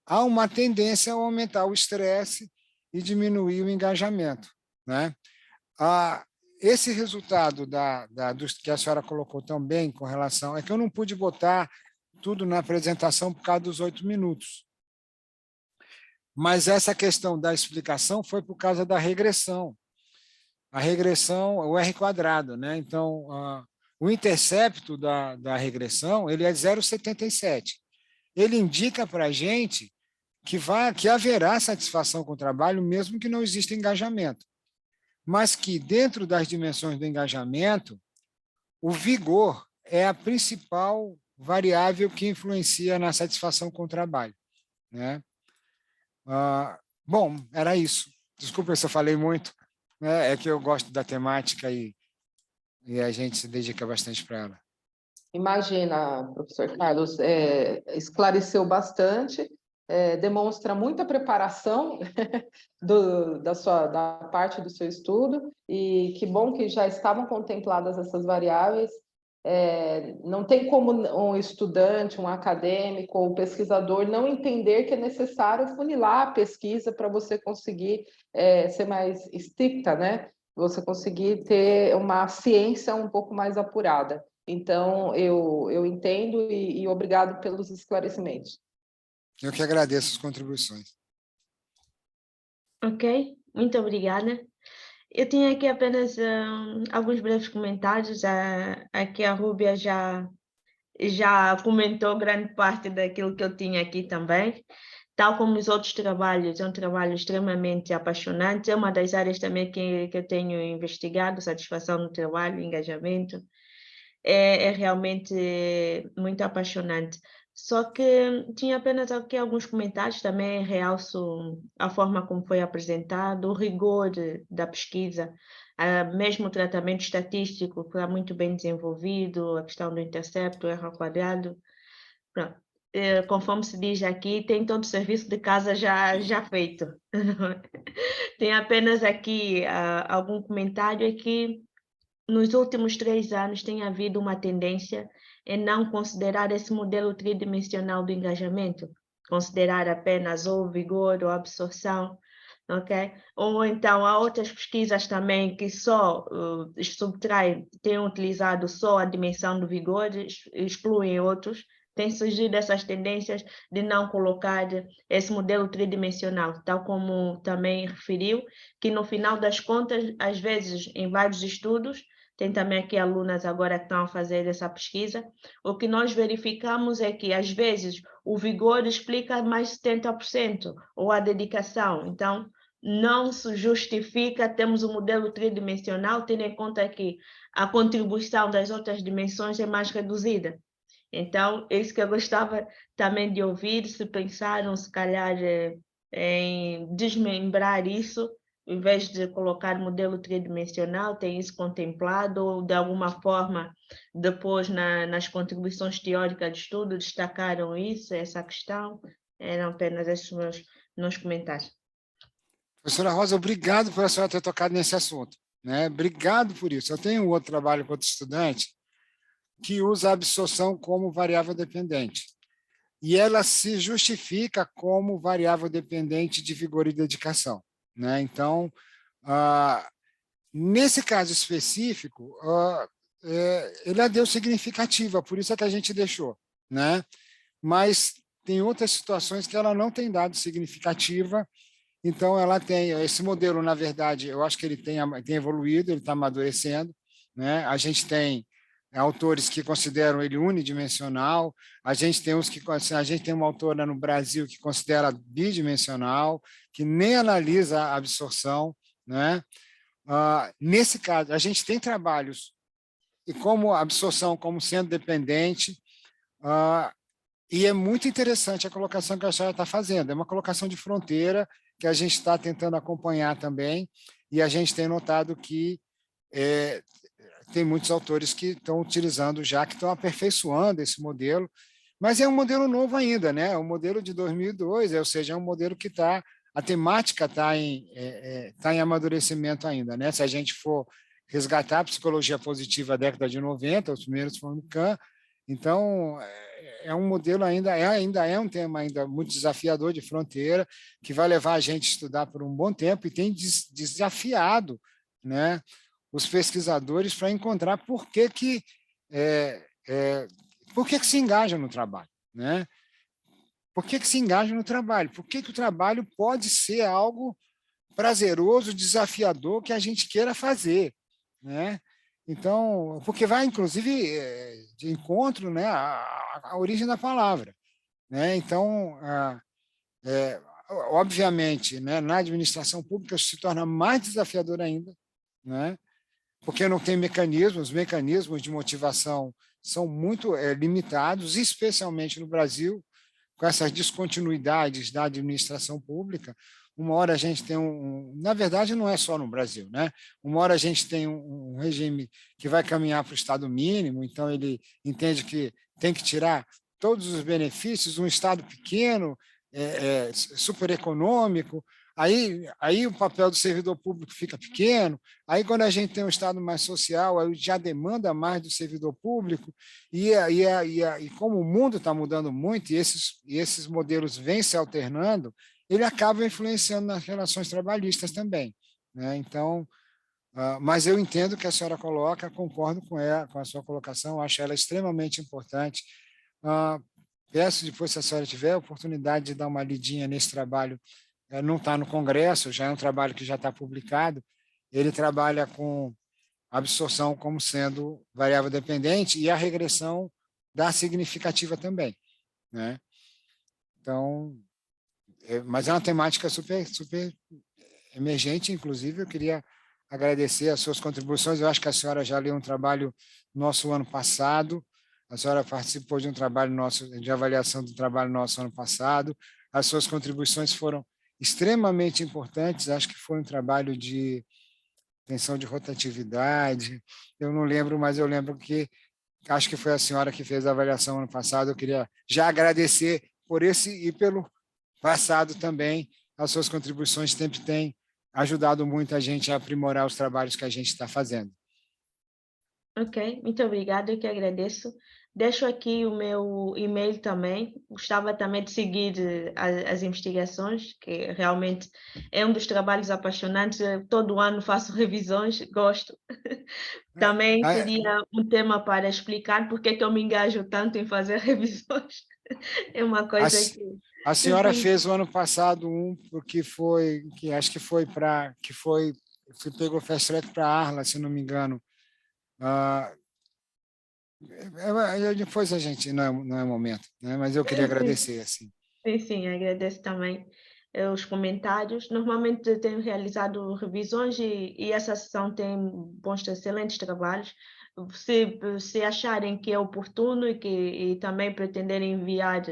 há uma tendência a aumentar o estresse e diminuir o engajamento. Né? Esse resultado que a senhora colocou também com relação... É que eu não pude botar tudo na apresentação por causa dos 8 minutos. Mas essa questão da explicação foi por causa da regressão. A regressão, o R², né? Então, o intercepto da regressão ele é 0,77. Ele indica para a gente que haverá satisfação com o trabalho, mesmo que não exista engajamento. Mas que, dentro das dimensões do engajamento, o vigor é a principal variável que influencia na satisfação com o trabalho. Né? Bom, era isso. Desculpa se eu falei muito. Né? É que eu gosto da temática e a gente se dedica bastante para ela. Imagina, professor Carlos, esclareceu bastante, demonstra muita preparação da parte do seu estudo, e que bom que já estavam contempladas essas variáveis. Não tem como um estudante, um acadêmico ou pesquisador não entender que é necessário funilar a pesquisa para você conseguir ser mais estricta, né? Você conseguir ter uma ciência um pouco mais apurada. Então, eu entendo e obrigado pelos esclarecimentos. Eu que agradeço as contribuições. Ok, muito obrigada. Eu tinha aqui apenas alguns breves comentários. Aqui a Rúbia já comentou grande parte daquilo que eu tinha aqui também. Tal como os outros trabalhos, é um trabalho extremamente apaixonante. É uma das áreas também que eu tenho investigado, satisfação no trabalho, engajamento. É realmente muito apaixonante. Só que tinha apenas aqui alguns comentários, também realço a forma como foi apresentado, o rigor da pesquisa, mesmo o tratamento estatístico, que está muito bem desenvolvido, a questão do intercepto, R². Pronto. Conforme se diz aqui, tem todo o serviço de casa já feito. Tem apenas aqui algum comentário aqui. Nos últimos 3 anos tem havido uma tendência em não considerar esse modelo tridimensional do engajamento, considerar apenas ou vigor ou absorção, ok? Ou então há outras pesquisas também que só têm utilizado só a dimensão do vigor, excluem outros. Tem surgido essas tendências de não colocar esse modelo tridimensional, tal como também referiu, que no final das contas, às vezes, em vários estudos, tem também aqui alunas agora que estão a fazer essa pesquisa, o que nós verificamos é que, às vezes, o vigor explica mais 70%, ou a dedicação. Então, não se justifica termos um modelo tridimensional, tendo em conta que a contribuição das outras dimensões é mais reduzida. Então, é isso que eu gostava também de ouvir, se pensaram, se calhar, em desmembrar isso, em vez de colocar modelo tridimensional, tem isso contemplado, ou de alguma forma, depois nas contribuições teóricas de estudo, destacaram isso, essa questão. Eram apenas esses meus comentários. Professora Rosa, obrigado por a senhora ter tocado nesse assunto, né? Obrigado por isso. Eu tenho um outro trabalho com outro estudante que usa a absorção como variável dependente. E ela se justifica como variável dependente de vigor e dedicação, né? Então, nesse caso específico, ele deu significativa, por isso é que a gente deixou, né? Mas tem outras situações que ela não tem dado significativa. Então, ela tem esse modelo, na verdade, eu acho que ele tem evoluído, ele está amadurecendo, né? A gente tem autores que consideram ele unidimensional, a gente tem uma autora no Brasil que considera bidimensional, que nem analisa a absorção, né? Nesse caso, a gente tem trabalhos e como absorção como sendo dependente, e é muito interessante a colocação que a senhora está fazendo, é uma colocação de fronteira que a gente está tentando acompanhar também, e a gente tem notado que tem muitos autores que estão utilizando já, que estão aperfeiçoando esse modelo, mas é um modelo novo ainda, né? É um modelo de 2002, ou seja, é um modelo que a temática está em amadurecimento ainda, né? Se a gente for resgatar a psicologia positiva da década de 90, os primeiros foram do Kahn, então é um modelo ainda é um tema ainda muito desafiador de fronteira, que vai levar a gente a estudar por um bom tempo e tem desafiado, né, os pesquisadores para encontrar por que se engajam no trabalho, né? Por que se engajam no trabalho? Por que o trabalho pode ser algo prazeroso, desafiador, que a gente queira fazer, né? Então, porque vai, inclusive, de encontro, né, à origem da palavra, né? Então, obviamente, né, na administração pública isso se torna mais desafiador ainda, né? Porque não tem mecanismos, os mecanismos de motivação são muito limitados, especialmente no Brasil, com essas descontinuidades da administração pública. Uma hora a gente tem na verdade, não é só no Brasil, né? Uma hora a gente tem um regime que vai caminhar para o Estado mínimo, então ele entende que tem que tirar todos os benefícios, um Estado pequeno, super econômico, aí o papel do servidor público fica pequeno, aí quando a gente tem um Estado mais social, aí já demanda mais do servidor público, e como o mundo está mudando muito, e esses modelos vêm se alternando, ele acaba influenciando nas relações trabalhistas também, né? Então, mas eu entendo que a senhora coloca, concordo com a sua colocação, acho ela extremamente importante. Peço depois, se a senhora tiver a oportunidade de dar uma lidinha nesse trabalho, não está no Congresso, já é um trabalho que já está publicado, ele trabalha com absorção como sendo variável dependente e a regressão da significativa também, né? Então, mas é uma temática super emergente, inclusive eu queria agradecer as suas contribuições, eu acho que a senhora já leu um trabalho nosso ano passado, a senhora participou de um trabalho nosso, de avaliação do trabalho nosso ano passado, as suas contribuições foram extremamente importantes, acho que foi um trabalho de tensão de rotatividade, eu não lembro, mas eu lembro que acho que foi a senhora que fez a avaliação ano passado, eu queria já agradecer por esse e pelo passado também, as suas contribuições sempre têm ajudado muito a gente a aprimorar os trabalhos que a gente está fazendo. Ok, muito obrigada, eu que agradeço. Deixo aqui o meu e-mail também. Gostava também de seguir as investigações, que realmente é um dos trabalhos apaixonantes. Eu, todo ano faço revisões, gosto. Também seria um tema para explicar porque que eu me engajo tanto em fazer revisões. É uma coisa que... A senhora fez o ano passado porque acho que pegou fast track para Arla, se não me engano. Depois a gente, não é momento, né? Mas eu queria agradecer. Assim. Sim, agradeço também. os comentários. Normalmente tenho realizado revisões e essa sessão tem bons, excelentes trabalhos. Se acharem que é oportuno e também pretenderem enviar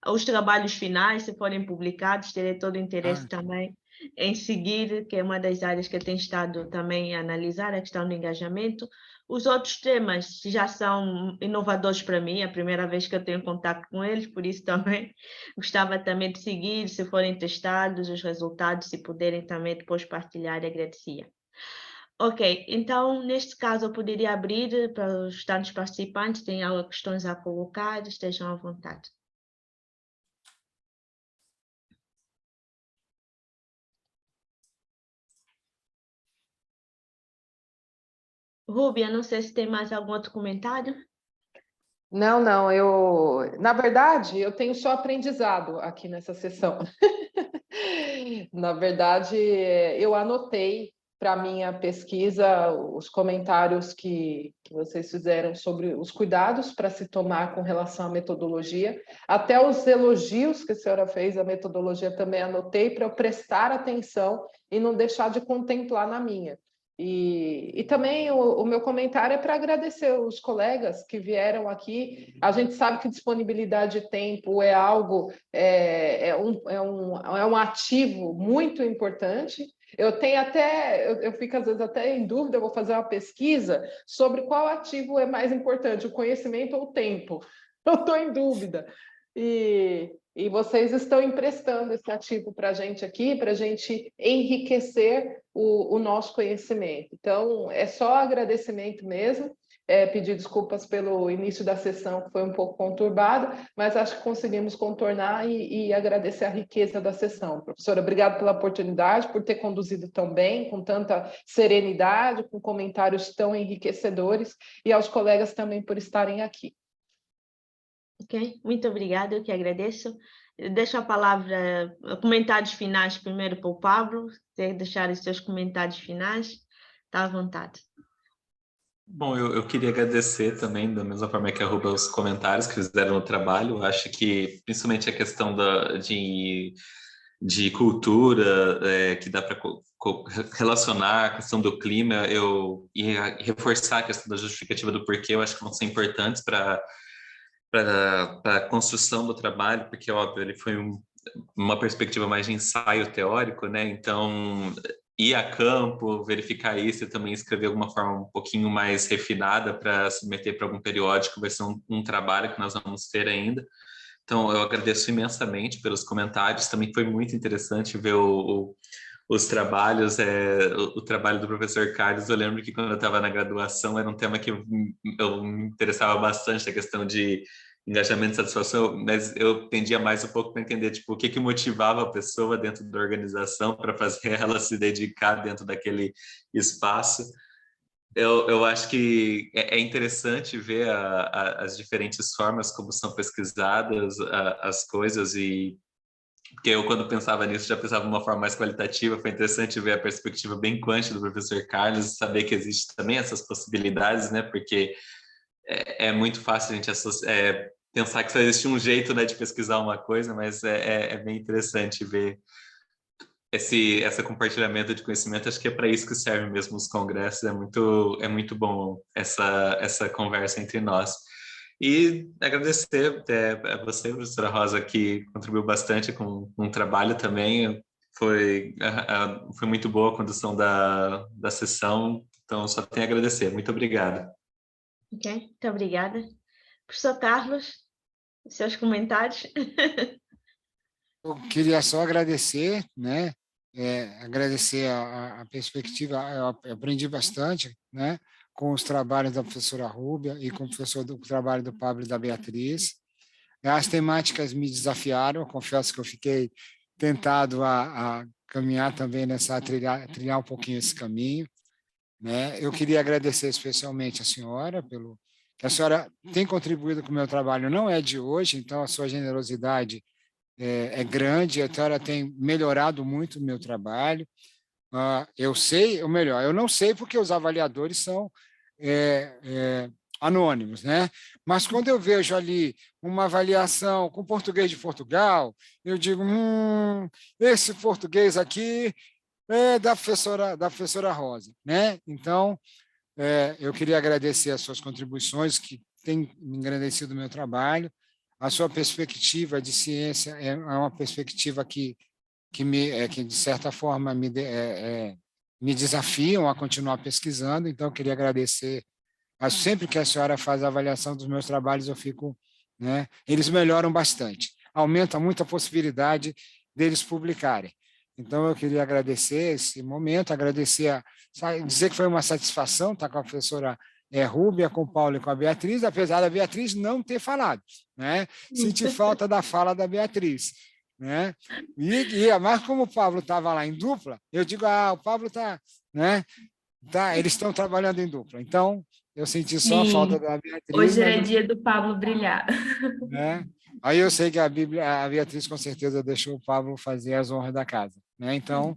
os trabalhos finais, se forem publicados, terei todo o interesse também em seguir, que é uma das áreas que eu tenho estado também a analisar, a questão do engajamento. Os outros temas já são inovadores para mim, é a primeira vez que eu tenho contato com eles, por isso também gostava também de seguir, se forem testados os resultados, se puderem também depois partilhar, agradecia. Ok, então, neste caso, eu poderia abrir para os restantes participantes, têm algumas questões a colocar, estejam à vontade. Rúbia, não sei se tem mais algum outro comentário. Não, na verdade, eu tenho só aprendizado aqui nessa sessão. Na verdade, eu anotei para minha pesquisa os comentários que vocês fizeram sobre os cuidados para se tomar com relação à metodologia, até os elogios que a senhora fez à metodologia também anotei para eu prestar atenção e não deixar de contemplar na minha. E também o meu comentário é para agradecer os colegas que vieram aqui. A gente sabe que disponibilidade de tempo é algo, é um ativo muito importante. Eu tenho até, eu fico às vezes até em dúvida, eu vou fazer uma pesquisa sobre qual ativo é mais importante, o conhecimento ou o tempo. Eu estou em dúvida. E vocês estão emprestando esse ativo para a gente aqui, para a gente enriquecer o nosso conhecimento. Então, é só agradecimento mesmo, pedir desculpas pelo início da sessão, que foi um pouco conturbado, mas acho que conseguimos contornar e agradecer a riqueza da sessão. Professora, obrigada pela oportunidade, por ter conduzido tão bem, com tanta serenidade, com comentários tão enriquecedores, e aos colegas também por estarem aqui. Ok, muito obrigada, eu que agradeço. Eu deixo a palavra, comentários finais primeiro para o Pablo, se deixar os seus comentários finais, está à vontade. Bom, eu queria agradecer também, da mesma forma que a Rúbia, os comentários que fizeram no trabalho. Eu acho que, principalmente a questão de cultura, que dá para relacionar a questão do clima, e reforçar a questão da justificativa do porquê, eu acho que vão ser importantes para a construção do trabalho, porque, óbvio, ele foi uma perspectiva mais de ensaio teórico, né? Então, ir a campo, verificar isso e também escrever alguma forma um pouquinho mais refinada para submeter para algum periódico, vai ser um trabalho que nós vamos ter ainda. Então, eu agradeço imensamente pelos comentários, também foi muito interessante ver os trabalhos, o trabalho do professor Carlos. Eu lembro que quando eu estava na graduação era um tema que eu me interessava bastante, a questão de engajamento e satisfação, mas eu tendia mais um pouco para entender o que motivava a pessoa dentro da organização para fazer ela se dedicar dentro daquele espaço. Eu acho que é interessante ver as diferentes formas como são pesquisadas as coisas, e porque eu, quando pensava nisso, já pensava de uma forma mais qualitativa. Foi interessante ver a perspectiva bem quântica do professor Carlos, saber que existe também essas possibilidades, né? Porque é muito fácil a gente pensar que só existe um jeito, né, de pesquisar uma coisa, mas é bem interessante ver esse compartilhamento de conhecimento. Acho que é para isso que servem mesmo os congressos. É muito bom essa conversa entre nós. E agradecer a você, professora Rosa, que contribuiu bastante com um trabalho também. Foi muito boa a condução da sessão, então só tenho a agradecer. Muito obrigado. Ok, muito obrigada. Professor Carlos, seus comentários. Eu queria só agradecer, né? Agradecer a perspectiva. Eu aprendi bastante, né? Com os trabalhos da professora Rúbia e com o trabalho do Pablo e da Beatriz. As temáticas me desafiaram, confesso que eu fiquei tentado a caminhar também trilhar um pouquinho esse caminho, né? Eu queria agradecer especialmente a senhora que a senhora tem contribuído com o meu trabalho, não é de hoje, então a sua generosidade é grande, a senhora tem melhorado muito o meu trabalho. Eu sei, ou melhor, eu não sei porque os avaliadores são anônimos, né? Mas quando eu vejo ali uma avaliação com português de Portugal, eu digo, esse português aqui é da professora Rosa, né? Então, eu queria agradecer as suas contribuições, que têm engrandecido o meu trabalho. A sua perspectiva de ciência é uma perspectiva que de certa forma, me desafiam a continuar pesquisando. Então, eu queria agradecer. Sempre que a senhora faz a avaliação dos meus trabalhos, eu fico, né? Eles melhoram bastante, aumenta muito a possibilidade deles publicarem. Então, eu queria agradecer esse momento, dizer que foi uma satisfação estar com a professora Rúbia, com o Paulo e com a Beatriz, apesar da Beatriz não ter falado, né? Senti falta da fala da Beatriz, né? Mas como o Pablo estava lá em dupla, eu digo, o Pablo está, né? Eles estão trabalhando em dupla. Então, eu senti só a falta da Beatriz. Hoje era dia do Pablo brilhar. Né? Aí eu sei que a Beatriz com certeza deixou o Pablo fazer as honras da casa, né? Então,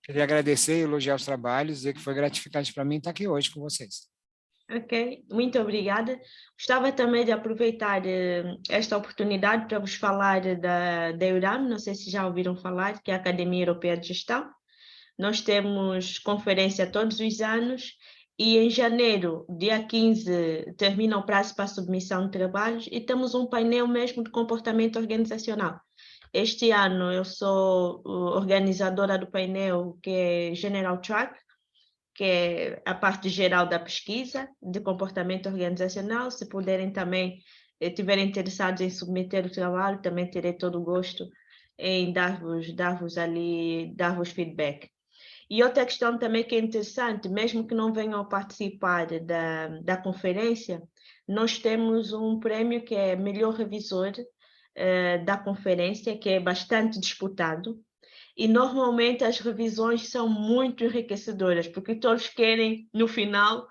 queria agradecer e elogiar os trabalhos, dizer que foi gratificante para mim estar aqui hoje com vocês. Ok, muito obrigada. Gostava também de aproveitar esta oportunidade para vos falar da EURAM, não sei se já ouviram falar, que é a Academia Europeia de Gestão. Nós temos conferência todos os anos e em janeiro, dia 15, termina o prazo para a submissão de trabalhos e temos um painel mesmo de comportamento organizacional. Este ano eu sou organizadora do painel, que é General Track, que é a parte geral da pesquisa de comportamento organizacional. Se puderem também, estiverem interessados em submeter o trabalho, também terei todo o gosto em dar-vos feedback. E outra questão também que é interessante, mesmo que não venham participar da conferência, nós temos um prêmio que é melhor revisor da conferência, que é bastante disputado. E normalmente as revisões são muito enriquecedoras, porque todos querem, no final,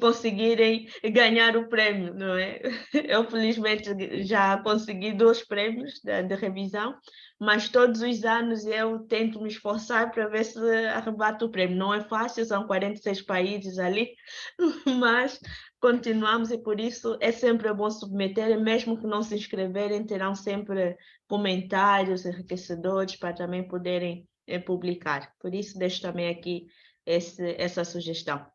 conseguirem ganhar o prêmio, não é? Eu, felizmente, já consegui 2 prêmios de revisão, mas todos os anos eu tento me esforçar para ver se arrebato o prêmio. Não é fácil, são 46 países ali, mas continuamos e por isso é sempre bom submeter, e mesmo que não se inscreverem, terão sempre comentários enriquecedores para também poderem publicar. Por isso deixo também aqui essa sugestão.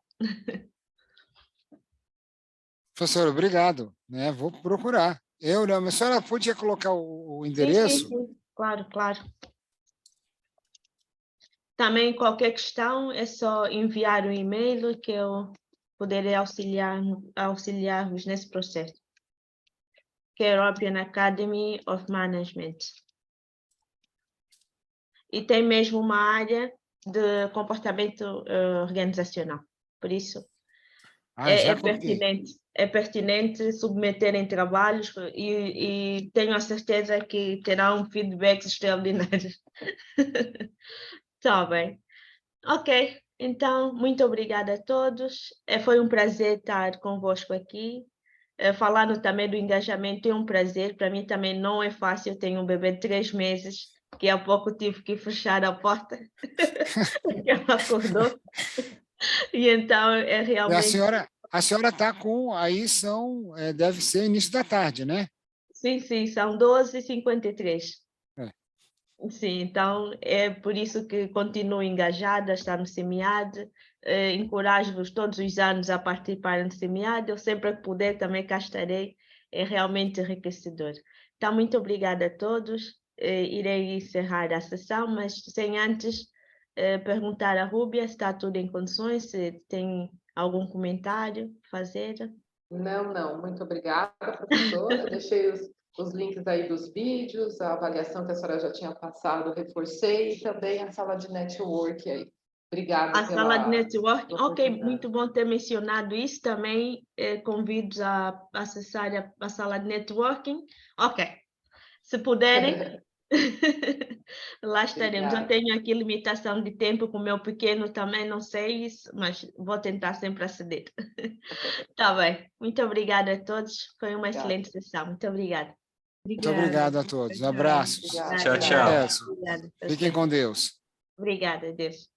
Professor, obrigado, né? Vou procurar. Mas a senhora podia colocar o endereço? Sim. Claro. Também qualquer questão é só enviar um e-mail que eu poderei auxiliar-vos nesse processo. Que é European Academy of Management. E tem mesmo uma área de comportamento organizacional. Por isso, é pertinente submeterem trabalhos e tenho a certeza que terão feedbacks extraordinários. Tá bem. Ok, então, muito obrigada a todos. Foi um prazer estar convosco aqui. Falando também do engajamento, é um prazer. Para mim também não é fácil. Eu tenho um bebê de 3 meses, que há pouco tive que fechar a porta, porque ela acordou. E então é realmente... A senhora está com... Aí deve ser início da tarde, né? Sim, são 12h53. Sim, então é por isso que continuo engajada, está no SEMIAD. Encorajo-vos todos os anos a participarem do SEMIAD. Eu sempre que puder também cá estarei. É realmente enriquecedor. Então, muito obrigada a todos. Irei encerrar a sessão, mas sem antes perguntar à Rúbia se está tudo em condições, se tem algum comentário a fazer. Não. Muito obrigada, professora. Deixei os links aí dos vídeos, a avaliação que a senhora já tinha passado, reforcei, e também a sala de network aí. Obrigada a sala de network, ok, muito bom ter mencionado isso também. Convido a acessar a sala de networking. Ok, se puderem, lá estaremos. Obrigada. Eu tenho aqui limitação de tempo com o meu pequeno também, não sei isso, mas vou tentar sempre aceder. Tá bem, muito obrigada a todos, foi uma excelente sessão. Muito obrigada. Muito obrigado a todos. Abraços. Tchau. Fiquem com Deus. Obrigada, Deus.